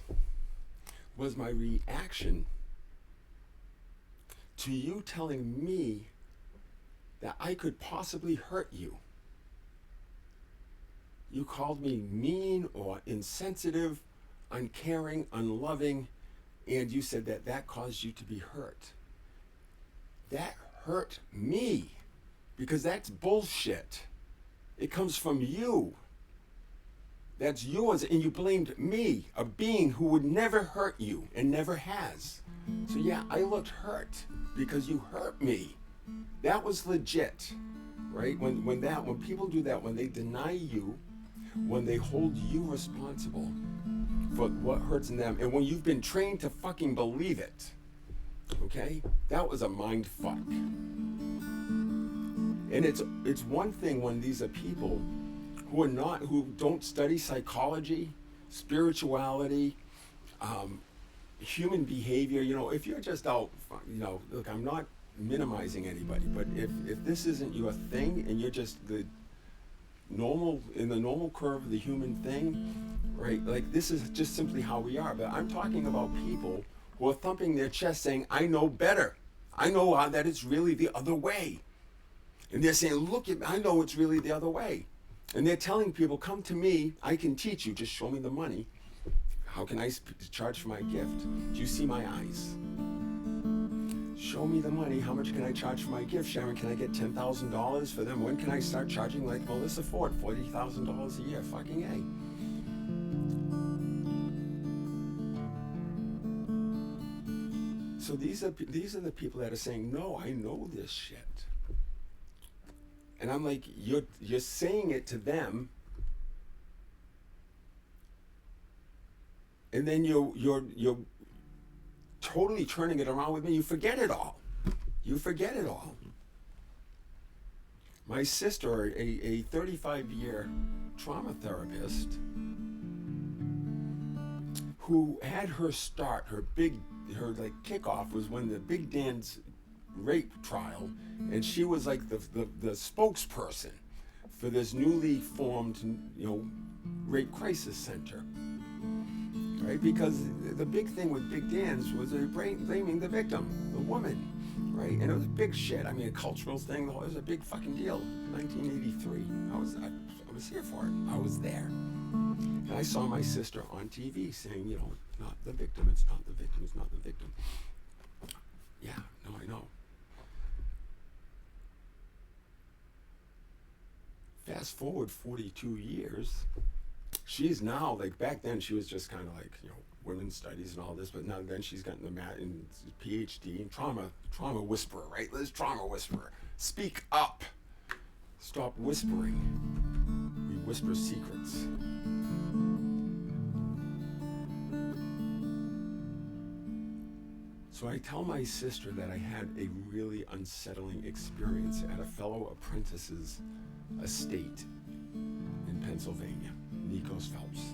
my reaction to you telling me that I could possibly hurt you. You called me mean or insensitive, uncaring, unloving, and you said that caused you to be hurt. That hurt me, because that's bullshit. It comes from you. That's yours, and you blamed me, a being who would never hurt you and never has. So yeah, I looked hurt because you hurt me. That was legit, right? When people do that, when they deny you, when they hold you responsible for what hurts in them, and when you've been trained to fucking believe it, okay? That was a mind fuck. And it's one thing when these are people who don't study psychology, spirituality, human behavior. If you're just out, look, I'm not minimizing anybody, but if this isn't your thing and you're just in the normal curve of the human thing, right? Like, this is just simply how we are. But I'm talking about people who are thumping their chest saying, I know better. I know that it's really the other way. And they're saying, look, I know it's really the other way. And they're telling people, come to me, I can teach you, just show me the money. How can I charge for my gift? Do you see my eyes? Show me the money. How much can I charge for my gift? Sharon, can I get $10,000 for them? When can I start charging like Melissa Ford, $40,000 a year? Fucking A. So these are the people that are saying, no, I know this shit. And I'm like, you're saying it to them, and then you're totally turning it around with me. You forget it all. You forget it all. My sister, a 35-year trauma therapist, who had her start, her like kickoff was when the Big Dan's rape trial, and she was like the spokesperson for this newly formed, rape crisis center. Right? Because the big thing with Big Dan's was they blaming the victim, the woman, right? And it was a big shit. I mean, a cultural thing. It was a big fucking deal. 1983. I was here for it. I was there. And I saw my sister on TV saying, not the victim. It's not the victim. It's not the victim. Yeah, no, I know. Fast forward 42 years. She's now, like back then she was just kind of like, women's studies and all this, but now then she's gotten the PhD in trauma whisperer, right? Liz, trauma whisperer. Speak up. Stop whispering. We whisper secrets. So I tell my sister that I had a really unsettling experience at a fellow apprentice's estate in Pennsylvania. Nikos Phelps.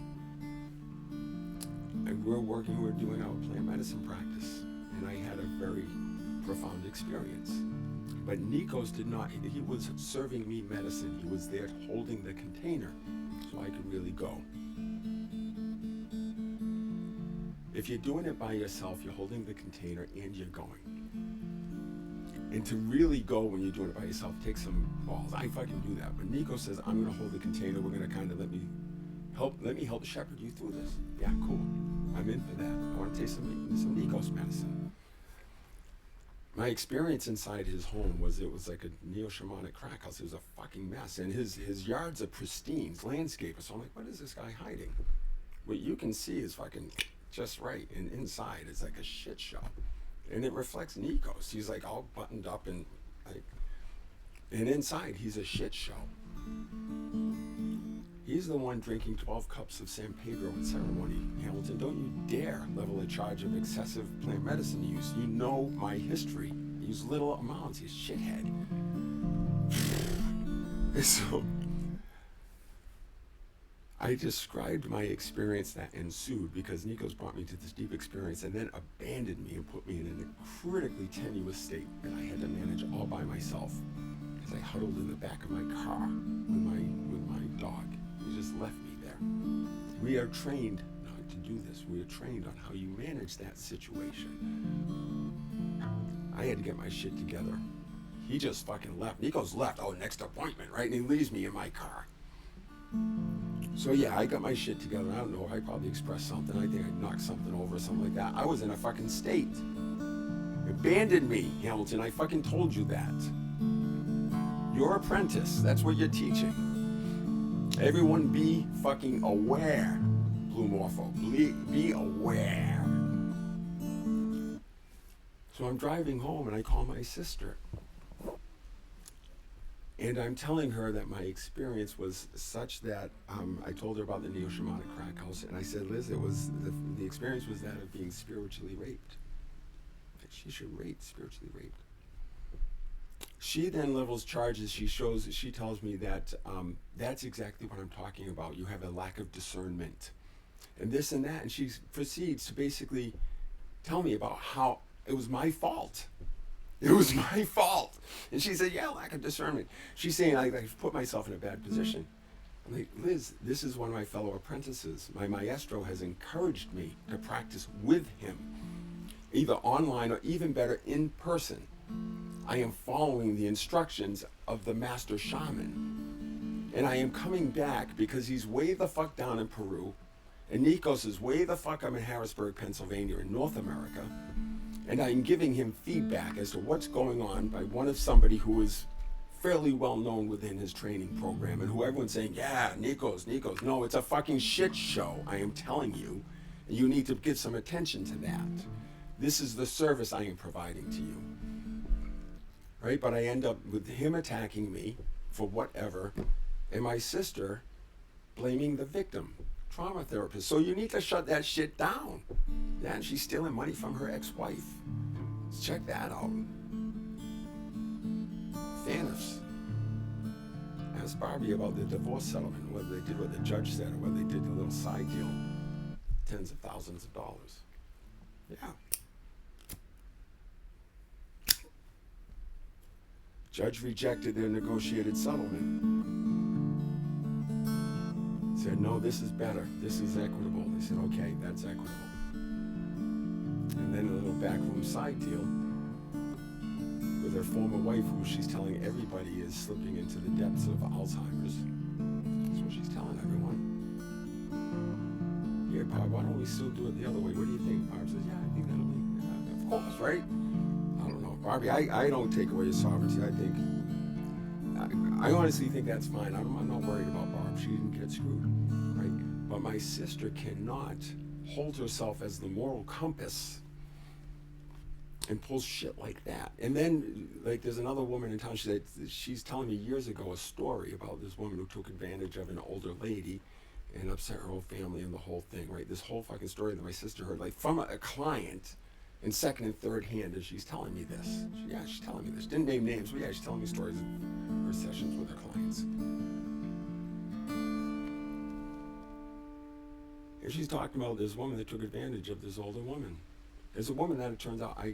And we're doing our plant medicine practice, and I had a very profound experience. But Nikos did not, he was serving me medicine. He was there holding the container so I could really go. If you're doing it by yourself, you're holding the container and you're going. And to really go when you're doing it by yourself, take some balls. I fucking do that. But Nikos says, I'm gonna hold the container. We're gonna kind of let me help shepherd you through this. Yeah, cool. I'm in for that. I want to taste some Nikos medicine. My experience inside his home it was like a neo-shamanic crack house. It was a fucking mess. And his yards are pristine, landscaper. So I'm like, what is this guy hiding? What you can see is fucking just right. And inside it's like a shit show. And it reflects Nikos. He's like all buttoned up and inside he's a shit show. He's the one drinking 12 cups of San Pedro in ceremony. Hamilton, don't you dare level a charge of excessive plant medicine use. You know my history. I use little amounts, you shithead. So, I described my experience that ensued because Nikos brought me to this deep experience and then abandoned me and put me in a critically tenuous state that I had to manage all by myself as I huddled in the back of my car with my dog. He just left me there. We are trained not to do this. We are trained on how you manage that situation. I had to get my shit together. He just fucking left. Nikos left. Oh, next appointment, right? And he leaves me in my car. So yeah, I got my shit together. I don't know. I probably expressed something. I think I knocked something over or something like that. I was in a fucking state. Abandoned me, Hamilton. I fucking told you that. Your apprentice. That's what you're teaching. Everyone be fucking aware. Blue Morpho. Be aware. So I'm driving home and I call my sister. And I'm telling her that my experience was such that I told her about the neo-shamanic crack house, and I said, Liz, it was the experience was that of being spiritually raped. She should spiritually raped. She then levels charges. She tells me that that's exactly what I'm talking about. You have a lack of discernment, and this and that, and she proceeds to basically tell me about how it was my fault. It was my fault. And she said, yeah, lack of discernment. She's saying I put myself in a bad position. I'm like, Liz, this is one of my fellow apprentices. My maestro has encouraged me to practice with him, either online or even better, in person. I am following the instructions of the master shaman. And I am coming back because he's way the fuck down in Peru. And Nico says, way the fuck I'm in Harrisburg, Pennsylvania, in North America, and I'm giving him feedback as to what's going on by one of somebody who is fairly well known within his training program, and who everyone's saying, yeah, Nico's. No, it's a fucking shit show, I am telling you. And you need to give some attention to that. This is the service I am providing to you. Right? But I end up with him attacking me for whatever, and my sister blaming the victim, trauma therapist. So you need to shut that shit down. Yeah, and she's stealing money from her ex-wife. Let's check that out. Thanos. Ask Barbie about the divorce settlement, whether they did what the judge said or whether they did the little side deal. Tens of thousands of dollars. Yeah. Judge rejected their negotiated settlement. Said, no, this is better. This is equitable. They said, okay, that's equitable. And then a little backroom side deal with her former wife, who she's telling everybody is slipping into the depths of Alzheimer's. That's what she's telling everyone. Here, Barb, why don't we still do it the other way? What do you think? Barb says, yeah, I think that'll be, of course, right? I don't know. Barbie, I don't take away your sovereignty. I honestly think that's fine. I'm not worried about Barb. She didn't get screwed, right? But my sister cannot hold herself as the moral compass and pulls shit like that. And then, like, there's another woman in town, she's telling me years ago a story about this woman who took advantage of an older lady and upset her whole family and the whole thing, right? This whole fucking story that my sister heard, like, from a client in second and third hand, and she's telling me this. She's telling me this. Didn't name names, but yeah, she's telling me stories of her sessions with her clients. And she's talking about this woman that took advantage of this older woman. There's a woman that it turns out I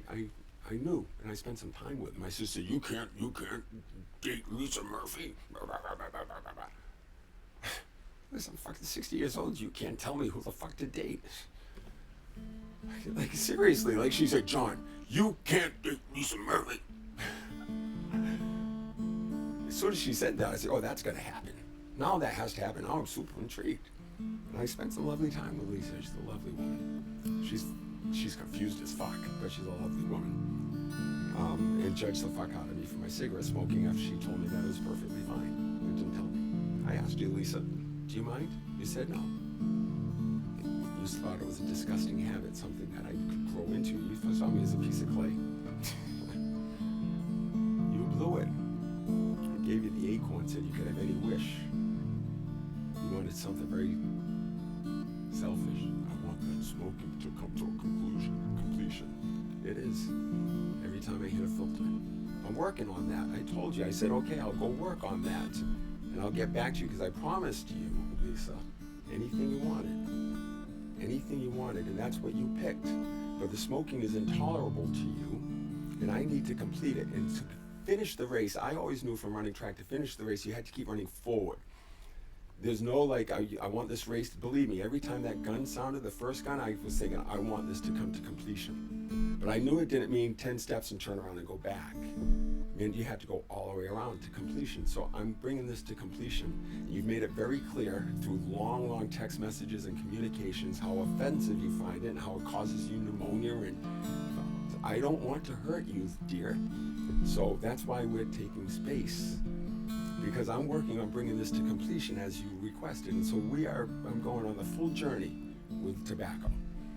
knew, and I spent some time with. My sister, you can't date Lisa Murphy. Listen, I'm fucking 60 years old. You can't tell me who the fuck to date. Like, seriously, like, she said, John, you can't date Lisa Murphy. As soon as she said that, I said, oh, that's gonna happen. Now that has to happen. Now I'm super intrigued. And I spent some lovely time with Lisa. She's a lovely woman. She's confused as fuck, but she's a lovely woman. And judged the fuck out of me for my cigarette smoking after she told me that it was perfectly fine. And didn't tell me. I asked you, Lisa, do you mind? You said no. You just thought it was a disgusting habit, something that I could grow into. You saw me as a piece of clay. You blew it. I gave you the acorn, said you could have any wish. You wanted something very selfish. I want that smoking to come to a completion. It is. Every time I hit a filter. I'm working on that. I told you, I said, okay, I'll go work on that. And I'll get back to you because I promised you, Lisa, anything you wanted. Anything you wanted, and that's what you picked. But the smoking is intolerable to you, and I need to complete it. And to finish the race, I always knew from running track, to finish the race, you had to keep running forward. There's no, like, I want this race, believe me, every time that gun sounded, the first gun, I was thinking, I want this to come to completion. But I knew it didn't mean 10 steps and turn around and go back. It meant you had to go all the way around to completion. So I'm bringing this to completion. You've made it very clear through long, long text messages and communications how offensive you find it and how it causes you pneumonia. And I don't want to hurt you, dear. So that's why we're taking space. Because I'm working on bringing this to completion as you requested. And so I'm going on the full journey with tobacco.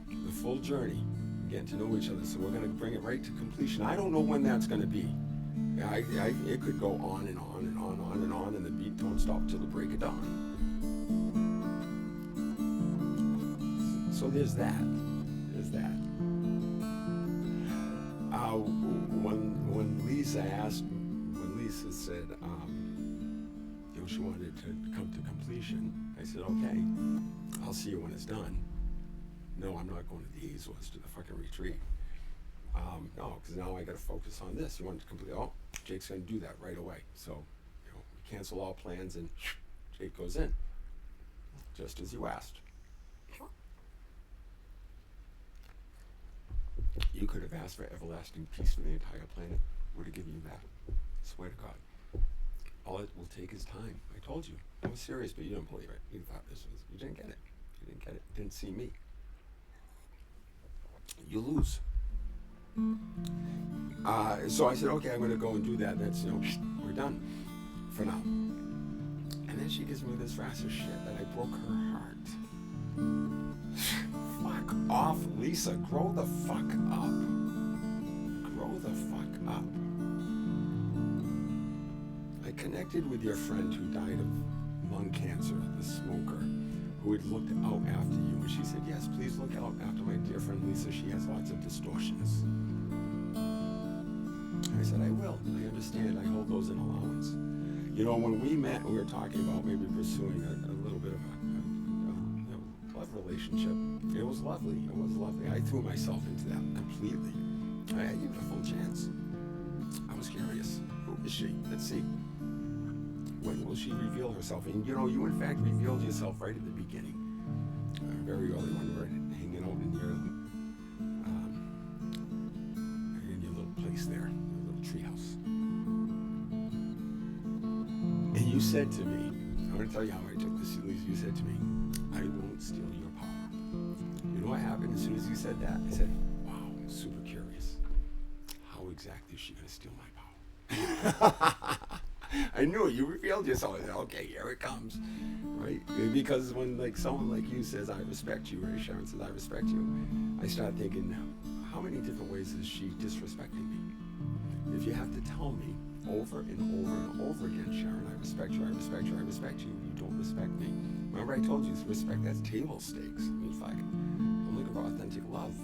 The full journey, getting to know each other. So we're going to bring it right to completion. I don't know when that's going to be. It could go on and on and on and on, and the beat don't stop till the break of dawn. So there's that. When Lisa said, she wanted to come to completion, I said, okay, I'll see you when it's done. No, I'm not going to the TheEyes, to the fucking retreat. No, because now I got to focus on this. You want to complete? Oh, Jake's going to do that right away. So, we cancel all plans and Jake goes in, just as you asked. You could have asked for everlasting peace for the entire planet. Would have given you that. I swear to God. All it will take is time. I told you. I was serious, but you didn't believe it. You thought you didn't get it. You didn't get it. get it, didn't see me. You lose. So I said, okay, I'm going to go and do that. That's, we're done for now. And then she gives me this rasa shit that I broke her heart. Fuck off, Lisa. Grow the fuck up. Grow the fuck up. I connected with your friend who died of lung cancer, the smoker, who had looked out after you. And she said, yes, please look out after my dear friend Lisa. She has lots of distortions. I said, I will. I understand. I hold those in allowance. When we met, we were talking about maybe pursuing a little bit of a love relationship. It was lovely. It was lovely. I threw myself into that completely. I gave it a full chance. I was curious. Who is she? Let's see. When will she reveal herself? And you in fact revealed yourself right at the beginning. Very early when we were hanging out in your little place there, your little treehouse. And you said to me, I'm going to tell you how I took this, Lisa. You said to me, I won't steal your power. You know what happened as soon as you said that? I said, wow, I'm super curious. How exactly is she going to steal my power? I knew it. You revealed yourself. I said, okay, here it comes. Right? Because when someone like you says, I respect you, or Sharon says, I respect you, I start thinking, how many different ways is she disrespecting me? If you have to tell me over and over and over again, Sharon, I respect you, I respect you, I respect you, you don't respect me. Remember I told you, respect, that's table stakes. I mean, fuck it. I'm looking for authentic love.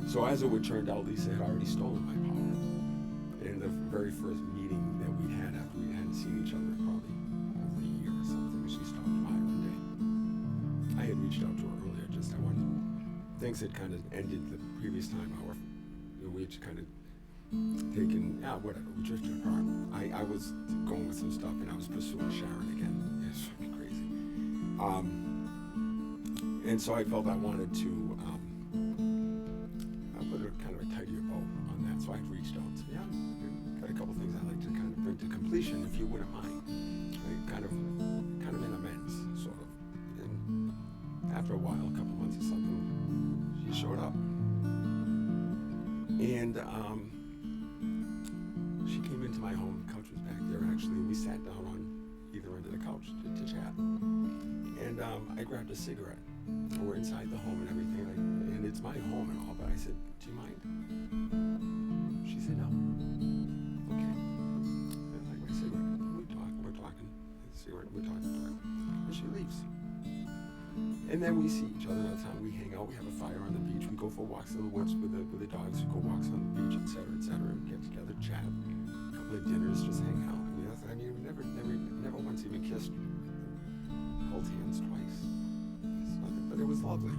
So as it would turn out, Lisa had already stolen my power. In the very first meeting that we had after we hadn't seen each other probably over a year or something, she stopped by one day. I had reached out to her earlier, I wanted, things had kind of ended the previous time, we had kind of taken, whatever, we drifted apart. I was going with some stuff and I was pursuing Sharon again. It's fucking crazy. And so I felt I wanted to put a kind of a tidier bow on that. So I reached out and said, I've got a couple things I'd like to kind of bring to completion, if you wouldn't mind. Kind of an amends, sort of. And after a while, a couple months or something, she showed up. And she came into my home. The couch was back there, actually. We sat down on either end of the couch to chat. And I grabbed a cigarette. We're inside the home and everything, and it's my home and all, but I said, do you mind? She said, no. Okay. I like my cigarette. We're talking. Cigarette, we're talking. And she leaves. And then we see each other all the time. We hang out, we have a fire on the beach, we go for walks in the woods with the dogs, we go walks on the beach, etc., etc., and get together, chat, a couple of dinners, just hang out. We never once even kissed, held hands twice. But it was lovely.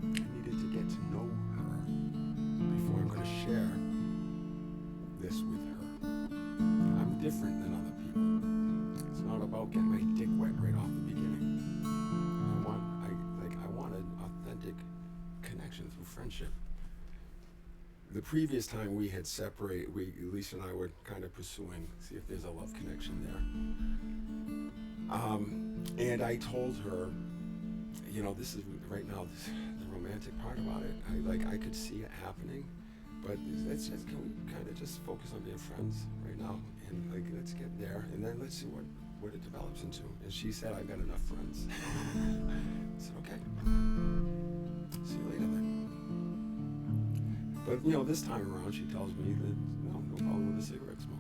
I needed to get to know her before I'm going to share this with her. I'm different than other people. It's not about getting my dick wet right off the beginning. I wanted authentic connection through friendship. The previous time we had separated, Lisa and I were kind of pursuing, see if there's a love connection there. And I told her, this is right now the romantic part about it. I could see it happening, but can we kind of just focus on being friends right now, and let's get there, and then let's see what it develops into. And she said, I've got enough friends. I said, okay. See you later then. But this time around, she tells me that no problem with the cigarette smoking.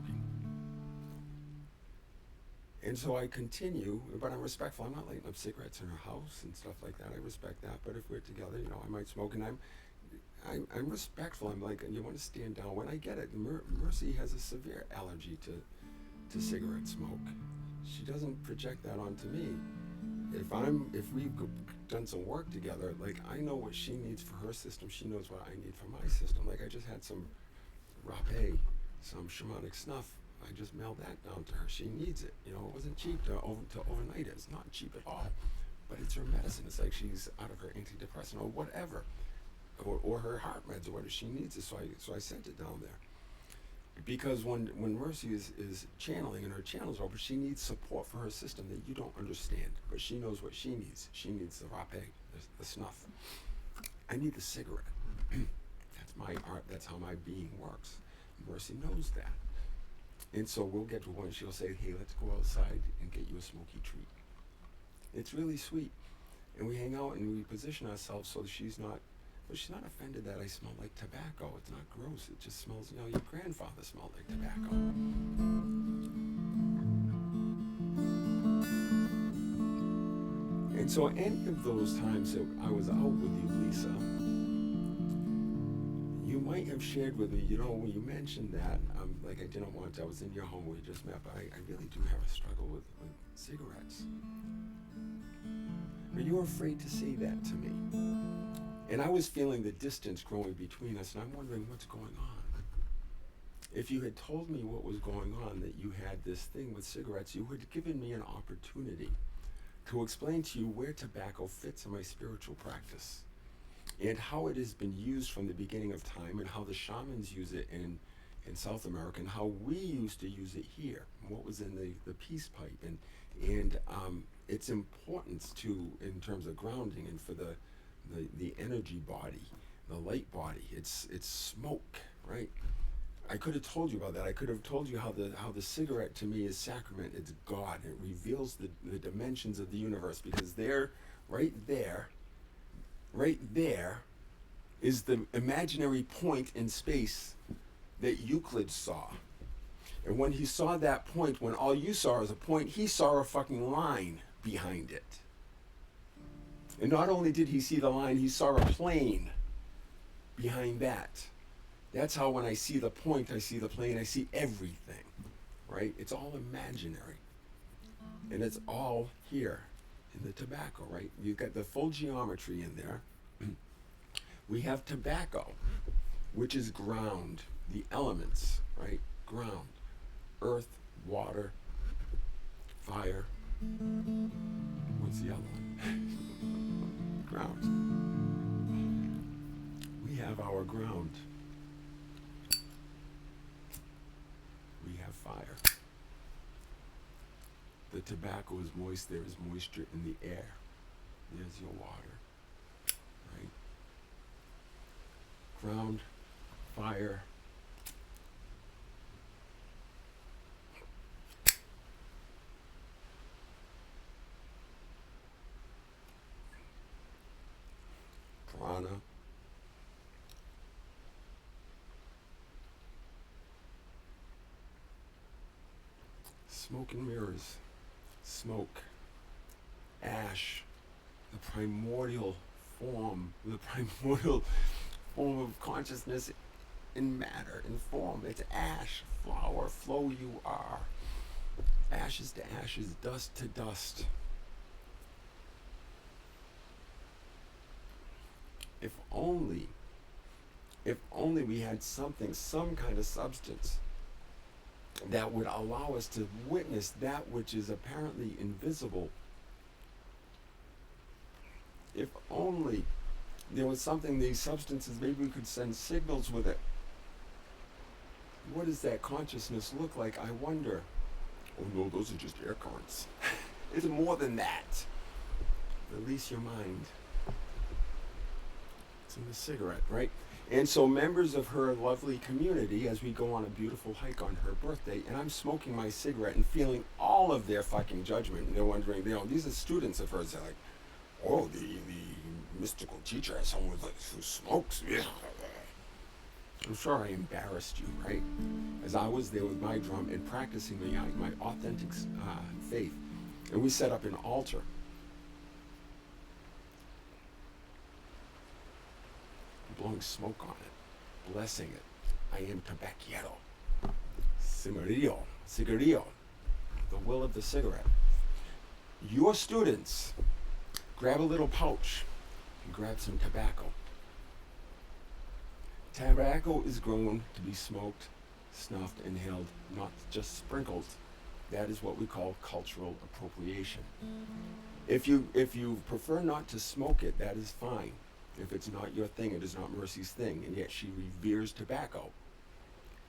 And so I continue, but I'm respectful. I'm not lighting up cigarettes in her house and stuff like that. I respect that. But if we're together, I might smoke, and I'm respectful. I'm like, you want to stand down. When I get it, Mercy has a severe allergy to cigarette smoke. She doesn't project that onto me. If we've done some work together, I know what she needs for her system. She knows what I need for my system. I just had some rapé, some shamanic snuff. I just mailed that down to her. She needs it. It wasn't cheap to overnight it. It's not cheap at all. But it's her medicine. It's like she's out of her antidepressant or whatever. Or her heart meds or whatever. She needs it. So I sent it down there. Because when Mercy is channeling and her channels open, she needs support for her system that you don't understand, but she knows what she needs. She needs the rapé, the snuff. I need the cigarette. That's my art. That's how my being works. Mercy knows that. And so we'll get to one, she'll say, hey, let's go outside and get you a smoky treat. It's really sweet. And we hang out and we position ourselves so she's not offended that I smell like tobacco. It's not gross. It just smells, your grandfather smelled like tobacco. And so any of those times that I was out with you, Lisa, you might have shared with me, when you mentioned that, like I didn't want to, I was in your home, we just met, but I really do have a struggle with cigarettes. But you were afraid to say that to me. And I was feeling the distance growing between us, and I'm wondering what's going on. If you had told me what was going on, that you had this thing with cigarettes, you would have given me an opportunity to explain to you where tobacco fits in my spiritual practice and how it has been used from the beginning of time and how the shamans use it in South America and how we used to use it here, what was in the peace pipe and its importance in terms of grounding and for the energy body, the light body. It's smoke, right? I could have told you about that. I could have told you how the cigarette to me is sacrament. It's God. It reveals the dimensions of the universe, because right there is the imaginary point in space that Euclid saw. And when he saw that point, when all you saw is a point, he saw a fucking line behind it. And not only did he see the line, he saw a plane behind that. That's how when I see the point, I see the plane, I see everything, right? It's all imaginary. And it's all here in the tobacco, right? You've got the full geometry in there. We have tobacco, which is ground, the elements, right? Ground, earth, water, fire. What's the other one? Ground. We have our ground. We have fire. The tobacco is moist. There is moisture in the air. There's your water, right? Ground, fire. Prana. Smoke and mirrors. Smoke. Ash. The primordial form of consciousness in matter, in form. It's ash, flower, flow you are. Ashes to ashes, dust to dust. If only we had something, some kind of substance that would allow us to witness that which is apparently invisible. If only there was something, these substances, maybe we could send signals with it. What does that consciousness look like, I wonder? Oh no, those are just air currents. It's more than that. Release your mind. It's in the cigarette, right? And so members of her lovely community, as we go on a beautiful hike on her birthday, and I'm smoking my cigarette and feeling all of their fucking judgment, and they're wondering, these are students of hers, they're like, oh, the mystical teacher has someone who smokes. I'm sure I embarrassed you, right? As I was there with my drum and practicing my authentic faith. And we set up an altar. Blowing smoke on it, blessing it. I am tabaquero. Cigarillo. The will of the cigarette. Your students, grab a little pouch and grab some tobacco. Tobacco is grown to be smoked, snuffed, inhaled, not just sprinkled. That is what we call cultural appropriation. If you prefer not to smoke it, that is fine. If it's not your thing, it is not Mercy's thing, and yet she reveres tobacco.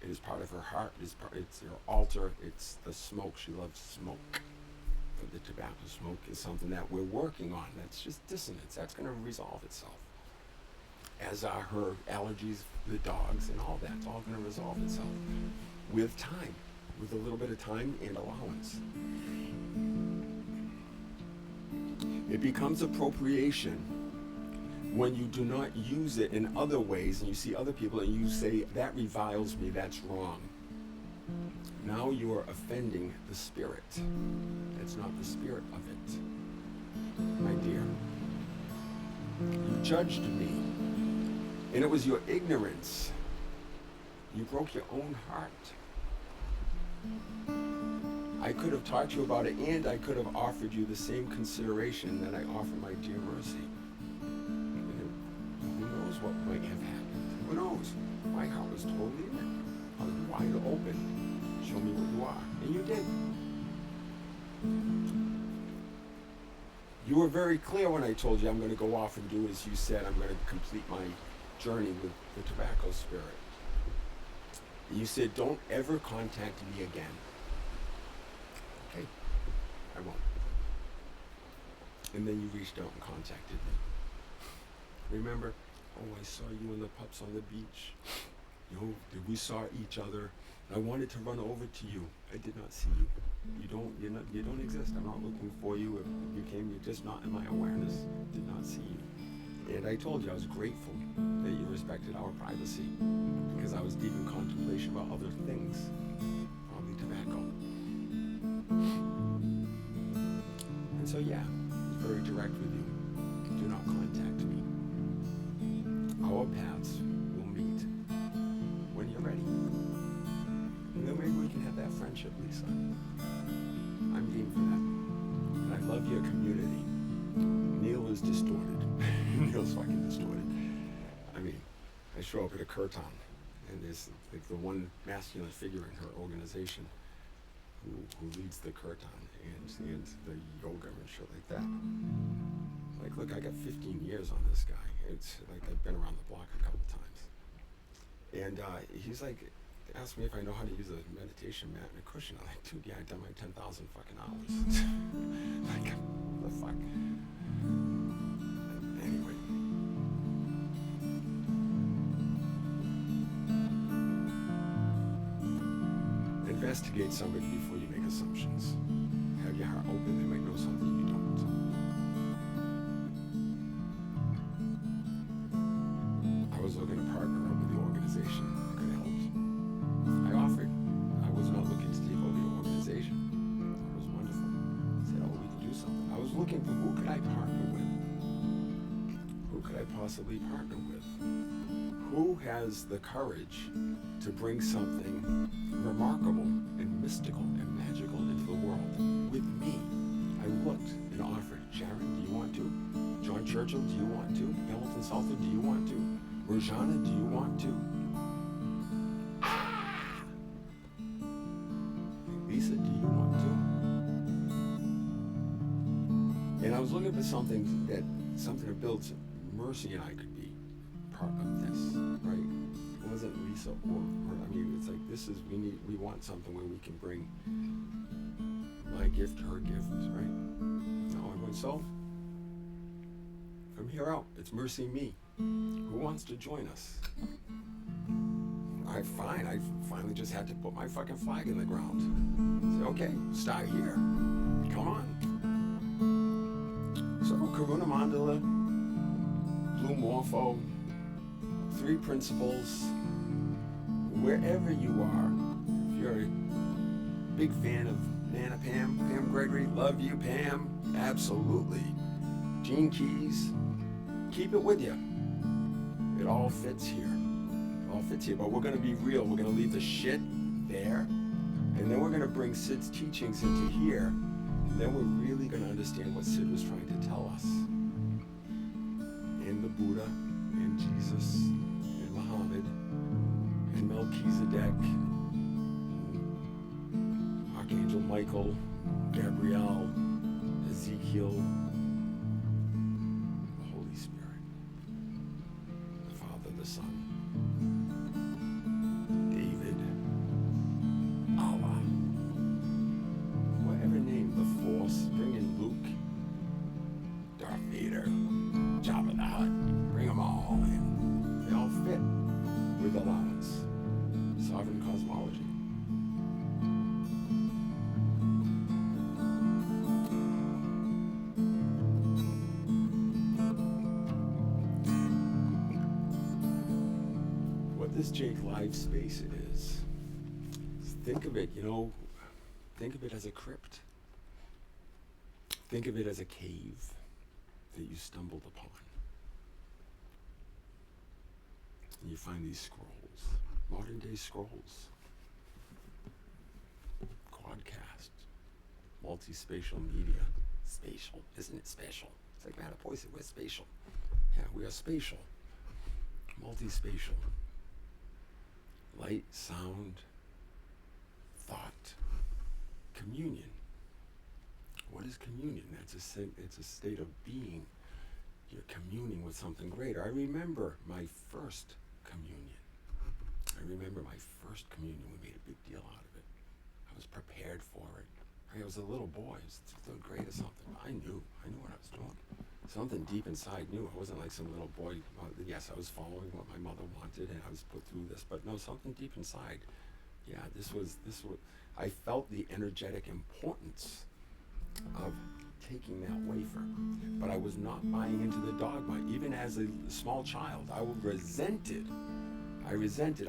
It is part of her heart. It's her altar. It's the smoke. She loves smoke. But the tobacco smoke is something that we're working on. That's just dissonance. That's going to resolve itself. As are her allergies, the dogs, and all that's all going to resolve itself with time, with a little bit of time and allowance. It becomes appropriation when you do not use it in other ways and you see other people and you say, that reviles me, that's wrong. Now you are offending the spirit. It's not the spirit of it. My dear, you judged me, and it was your ignorance. You broke your own heart. I could have taught you about it, and I could have offered you the same consideration that I offer my dear Mercy. And who knows what might have happened? Who knows? My heart was totally in it. I was wide open. Show me what you are. And you did. You were very clear when I told you I'm going to go off and do as you said. I'm going to complete my journey with the tobacco spirit. You said, don't ever contact me again. Okay, I won't. And then you reached out and contacted me. Remember? Oh, I saw you and the pups on the beach. You know, we saw each other. I wanted to run over to you. I did not see you. You don't exist. I'm not looking for you. If you came, you're just not in my awareness. Did not see you. And I told you I was grateful that you respected our privacy because I was deep in contemplation about other things, probably tobacco. And so yeah, I was very direct with you. Do not contact me. Our paths will meet when you're ready. And then maybe we can have that friendship, Lisa. I'm game for that. And I love your community. Neil is distorted. Neil's fucking distorted. I mean, I show up at a kirtan, and there's like the one masculine figure in her organization who leads the kirtan and the yoga and shit like that. Like, look, I got 15 years on this guy. It's like I've been around the block a couple times. And he's like, asked me if I know how to use a meditation mat and a cushion. I'm like, dude, yeah, I've done my 10,000 fucking hours. Like, what the fuck? Anyway. Investigate somebody before you make assumptions. Have your heart open. They might know something you don't. I was looking to partner up with the organization that could have helped. I offered. I was not looking to take over your organization. It was wonderful. I said, oh, we can do something. I was looking for who could I partner with? Who could I possibly partner with? Who has the courage to bring something remarkable and mystical and magical into the world with me? I looked and offered. Sharon, do you want to? John Churchill, do you want to? Hamilton Salter, do you want to? Rojana, do you want to? Lisa, do you want to? And I was looking for something to build Mercy and I could be part of this, right? It wasn't Lisa or her. I mean, it's like we want something where we can bring my gift, her gift, right? No, I went, so from here out, it's Mercy me. Who wants to join us? I finally just had to put my fucking flag in the ground. Say, okay, start here. Come on. So Karuna Mandala, Blue Morpho, 3 principles, wherever you are, if you're a big fan of Nana Pam Gregory, love you, Pam, absolutely. Gene Keys, keep it with you. It all fits here. But we're going to be real. We're going to leave the shit there, and then we're going to bring Sid's teachings into here, and then we're really going to understand what Sid was trying to tell us. And the Buddha, and Jesus, and Muhammad, and Melchizedek, Archangel Michael, Gabriel, Ezekiel, the Holy Spirit, the Father, the Son, David, modern cosmology. What this Jake Live space is think of it, think of it as a crypt. Think of it as a cave that you stumbled upon. And you find these scrolls, modern day scrolls, quadcast, multi-spatial media. Spatial, isn't it spatial? It's like Mattapoisett, we're spatial. Yeah, we are spatial. Multi-spatial. Light, sound, thought, communion. What is communion? It's a state of being. You're communing with something greater. I remember my first communion. We made a big deal out of it. I was prepared for it. I was a little boy. It was third grade or something. I knew what I was doing. Something deep inside knew. I wasn't like some little boy. Yes, I was following what my mother wanted, and I was put through this. But no, something deep inside. Yeah, this was. I felt the energetic importance of taking that wafer, but I was not buying into the dogma. Even as a small child, I resented. I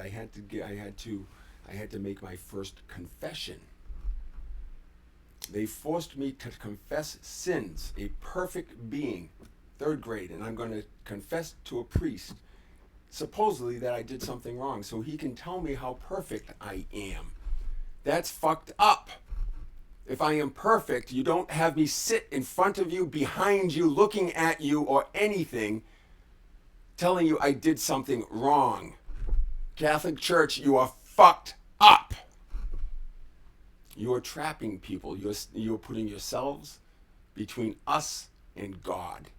had to make my first confession. They forced me to confess sins, a perfect being, third grade, and I'm going to confess to a priest, supposedly that I did something wrong, so he can tell me how perfect I am. That's fucked up. If I am perfect, you don't have me sit in front of you, behind you, looking at you, or anything, telling you I did something wrong. Catholic Church, you are fucked up. You are trapping people. You're putting yourselves between us and God.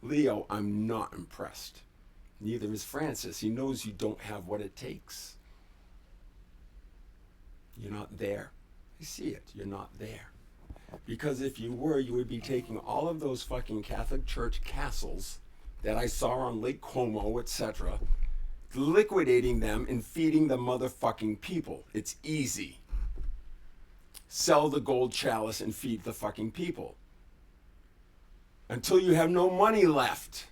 Leo, I'm not impressed. Neither is Francis. He knows you don't have what it takes. You're not there. I see it. You're not there. Because if you were, you would be taking all of those fucking Catholic Church castles that I saw on Lake Como, etc., liquidating them and feeding the motherfucking people. It's easy. Sell the gold chalice and feed the fucking people. Until you have no money left.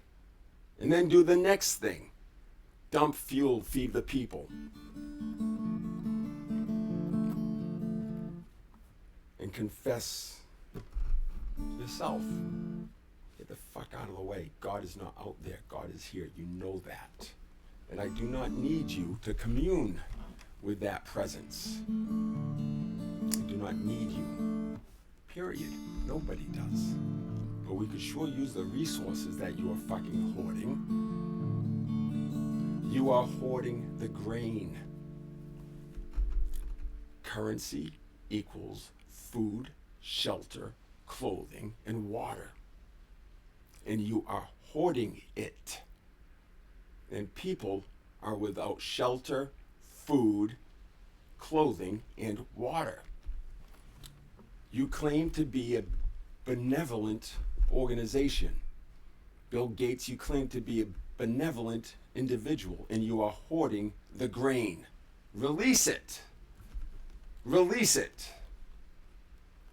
And then do the next thing. Dump fuel, feed the people. And confess yourself. Get the fuck out of the way. God is not out there. God is here. You know that. And I do not need you to commune with that presence. I do not need you. Period. Nobody does. But we could sure use the resources that you are fucking hoarding. You are hoarding the grain. Currency equals food, shelter, clothing, and water. And you are hoarding it. And people are without shelter, food, clothing, and water. You claim to be a benevolent organization. Bill Gates, you claim to be a benevolent individual, and you are hoarding the grain. Release it. Release it.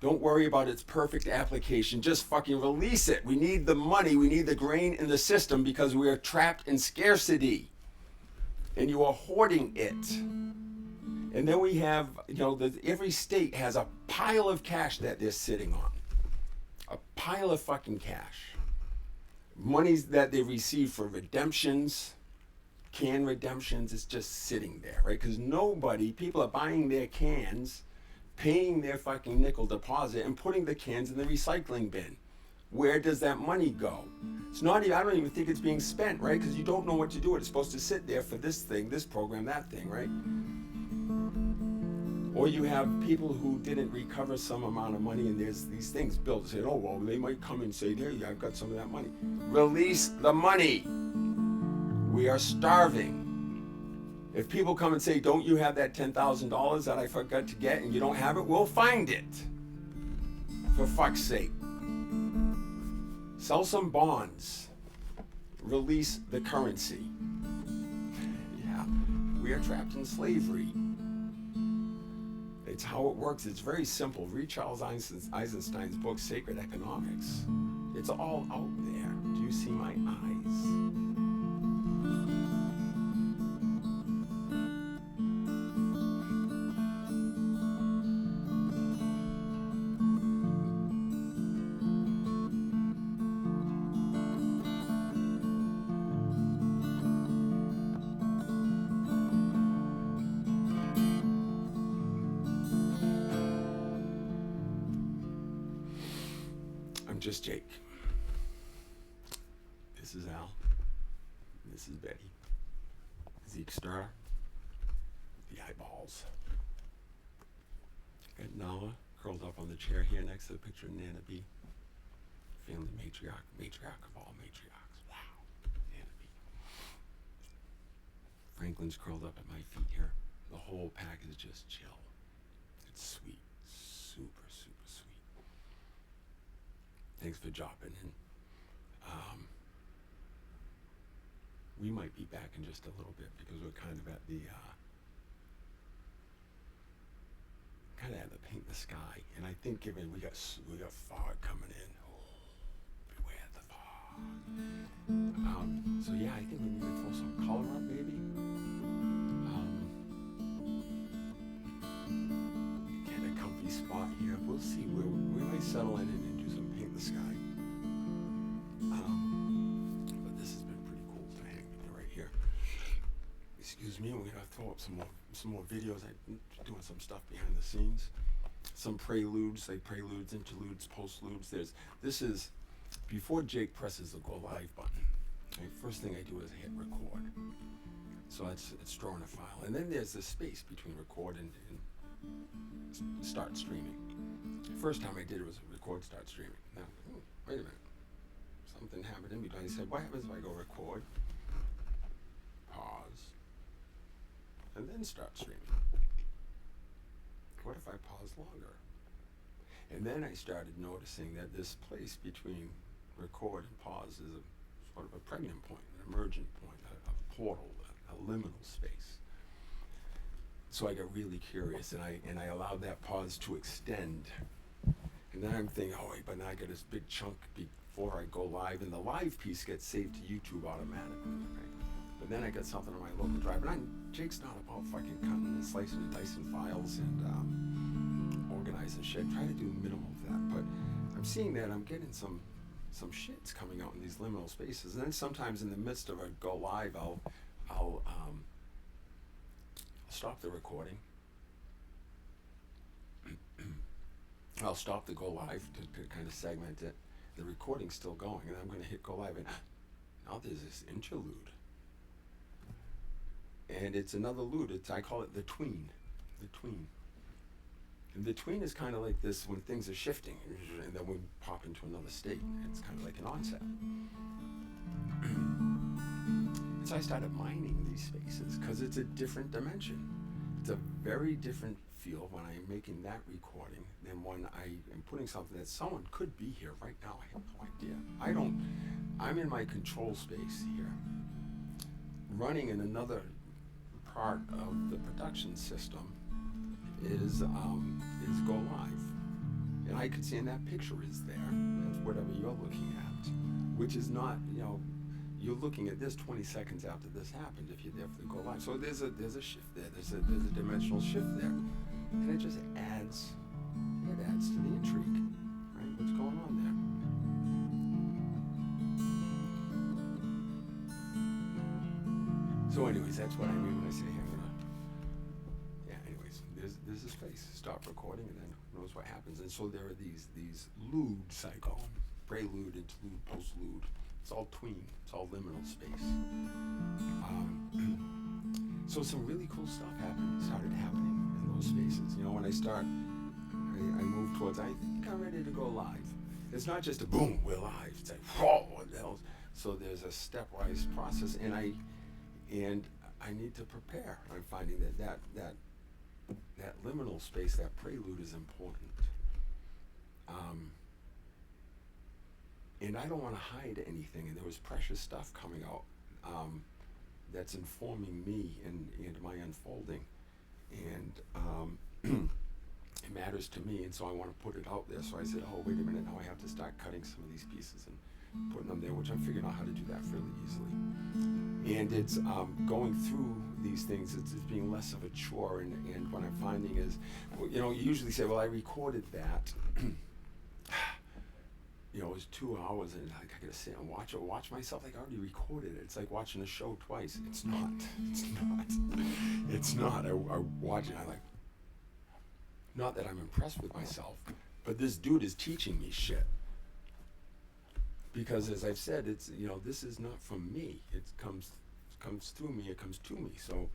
Don't worry about its perfect application. Just fucking release it. We need the money. We need the grain in the system because we are trapped in scarcity. And you are hoarding it. And then we have, every state has a pile of cash that they're sitting on. A pile of fucking cash. Monies that they receive for redemptions, can redemptions, is just sitting there, right? Because people are buying their cans, paying their fucking nickel deposit and putting the cans in the recycling bin. Where does that money go? It's not even, I don't even think it's being spent, right? Because you don't know what to do with it. It's supposed to sit there for this thing, this program, that thing, right? Or you have people who didn't recover some amount of money and there's these things built. Say, oh, well, they might come and say, there you go, I've got some of that money. Release the money. We are starving. If people come and say, don't you have that $10,000 that I forgot to get and you don't have it, we'll find it. For fuck's sake. Sell some bonds. Release the currency. are trapped in slavery. It's how it works. It's very simple. Read Charles Eisenstein's book, Sacred Economics. It's all out there. Do you see my eyes? I'm just Jake. This is Al. This is Betty. Zeke Star. The eyeballs. Got Nala curled up on the chair here next to the picture of Nana B. Family matriarch of all matriarchs. Wow. Nana B. Franklin's curled up at my feet here. The whole pack is just chill. It's sweet. Super, super sweet. Thanks for dropping in. We might be back in just a little bit because we're kind of at the paint the sky, and I think given we got fog coming in. Oh, beware the fog. So yeah, I think we need to throw some color up, maybe. Get a comfy spot here. We'll see where we might settle in and do some paint the sky. But this has been pretty cool to hang with you right here. Excuse me, we're gonna throw up some more videos. I'm doing some stuff behind the scenes. Some preludes, like preludes, interludes, postludes. This is before Jake presses the go live button. Right, first thing I do is hit record. So it's throwing a file, and then there's this space between record and start streaming. First time I did it was record, start streaming. Now, wait a minute, something happened in between. I said, what happens if I go record, pause, and then start streaming? What if I pause longer? And then I started noticing that this place between record and pause is a sort of a pregnant point, an emergent point, a portal, a liminal space. So I got really curious, and I allowed that pause to extend. And then I'm thinking, oh wait, but now I got this big chunk before I go live, and the live piece gets saved to YouTube automatically, right? But then I got something on my local drive, and Jake's not about fucking cutting and slicing and dicing files and organizing shit. Try to do minimal of that, but I'm seeing that I'm getting some shits coming out in these liminal spaces, and then sometimes in the midst of a go live, I'll stop the recording. I'll stop the go live to kind of segment it. The recording's still going, and I'm going to hit go live, and now there's this interlude. And it's another lude. I call it the tween. The tween. And the tween is kind of like this when things are shifting, and then we pop into another state. It's kind of like an onset. So I started mining these spaces because it's a different dimension. It's a very different feel when I'm making that recording than when I am putting something that someone could be here right now. I have no idea. I'm in my control space here, running in another part of the production system is go live, and I could see, and that picture is there. That's whatever you're looking at, which is not, you're looking at this 20 seconds after this happened if you're there for the go live. So there's a shift there. There's a dimensional shift there, and it just adds to the intrigue, right? What's going on there? So anyways, that's what I mean when I say I'm gonna, anyways, there's a space. Stop recording, and then who knows what happens. And so there are these ludes, I call them. Prelude, interlude, postlude. It's all tween. It's all liminal space. So some really cool stuff started happening in those spaces. When I move towards, I think I'm ready to go live. It's not just a boom, we're live. It's like, whoa, what the hell? So there's a stepwise process, and I need to prepare. I'm finding that liminal space, that prelude is important. And I don't want to hide anything, and there was precious stuff coming out. that's informing me and my unfolding, and it matters to me, and so I want to put it out there. So I said, oh, wait a minute, now I have to start cutting some of these pieces and putting them there, which I'm figuring out how to do that fairly easily. And it's going through these things, it's being less of a chore, and what I'm finding is, you know, you usually say, well, I recorded that. You know, it was 2 hours, and I gotta sit and watch myself. Like, I already recorded it. It's like watching a show twice. It's not. It's not. It's not. I watch it. I like. Not that I'm impressed with myself, but this dude is teaching me shit. Because as I've said, it's, you know, this is not from me. It comes through me. It comes to me. So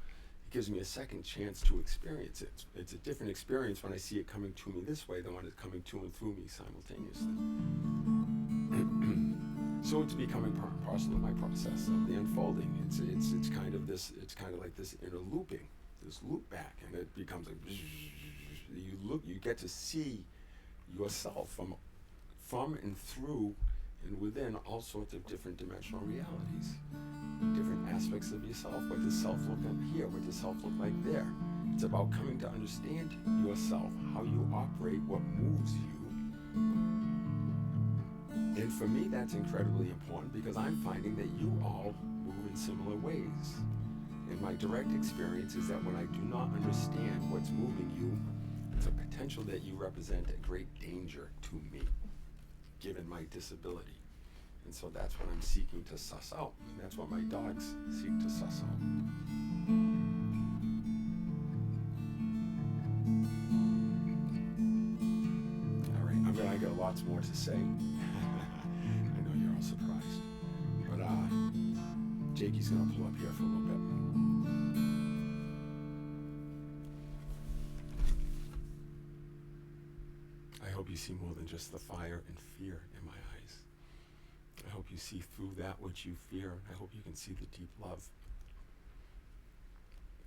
it gives me a second chance to experience it. It's a different experience when I see it coming to me this way than when it's coming to and through me simultaneously. So it's becoming part and parcel of my process of the unfolding. It's kind of this. It's kind of like this inner looping, this loop back, and it becomes like you get to see yourself from and through and within all sorts of different dimensional realities, different aspects of yourself. What does self look like here? What does self look like there? It's about coming to understand yourself, how you operate, what moves you. And for me, that's incredibly important because I'm finding that you all move in similar ways. And my direct experience is that when I do not understand what's moving you, it's a potential that you represent a great danger to me, given my disability. And so that's what I'm seeking to suss out. And that's what my dogs seek to suss out. All right, I got lots more to say. I know you're all surprised. But Jakey's going to pull up here for a little bit. I hope you see more than just the fire and fear in my eyes. I hope you see through that which you fear. I hope you can see the deep love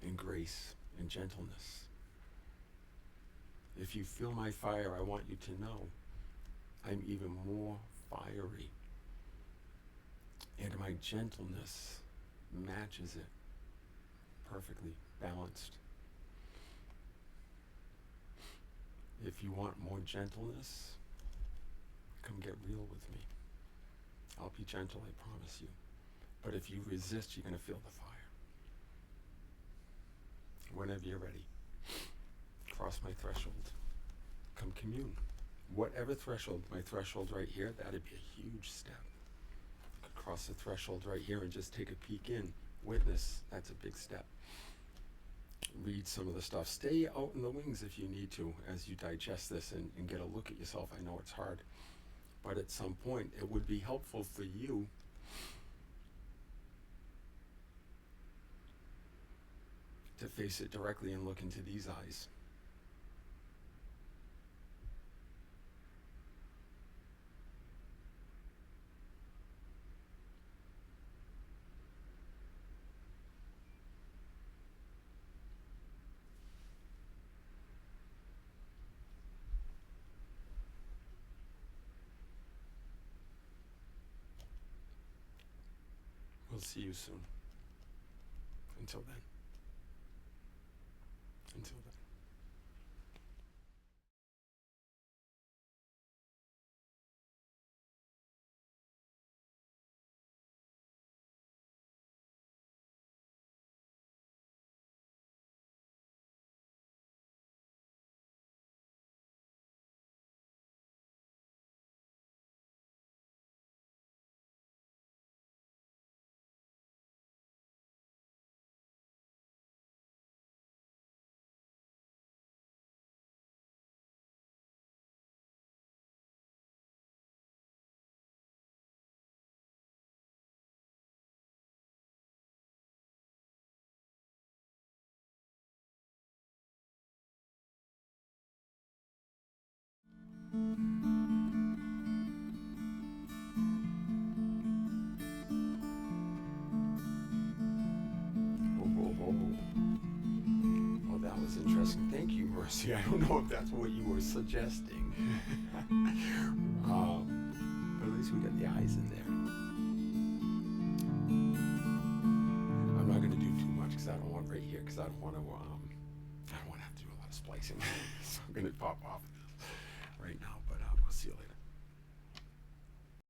and grace and gentleness. If you feel my fire, I want you to know I'm even more fiery. And my gentleness matches it, perfectly balanced. If you want more gentleness, come get real with me. I'll be gentle, I promise you. But if you resist, you're going to feel the fire. Whenever you're ready, cross my threshold. Come commune. Whatever threshold, my threshold right here, that'd be a huge step. Cross the threshold right here and just take a peek in. Witness, that's a big step. Read some of the stuff. Stay out in the wings if you need to as you digest this and get a look at yourself. I know it's hard, but at some point it would be helpful for you to face it directly and look into these eyes. We'll see you soon. Until then. Until then. Oh, that was interesting. Thank you, Mercy. I don't know if that's what you were suggesting. But at least we got the eyes in there. I'm not here because I don't want to have to do a lot of splicing. So I'm gonna pop off right now. But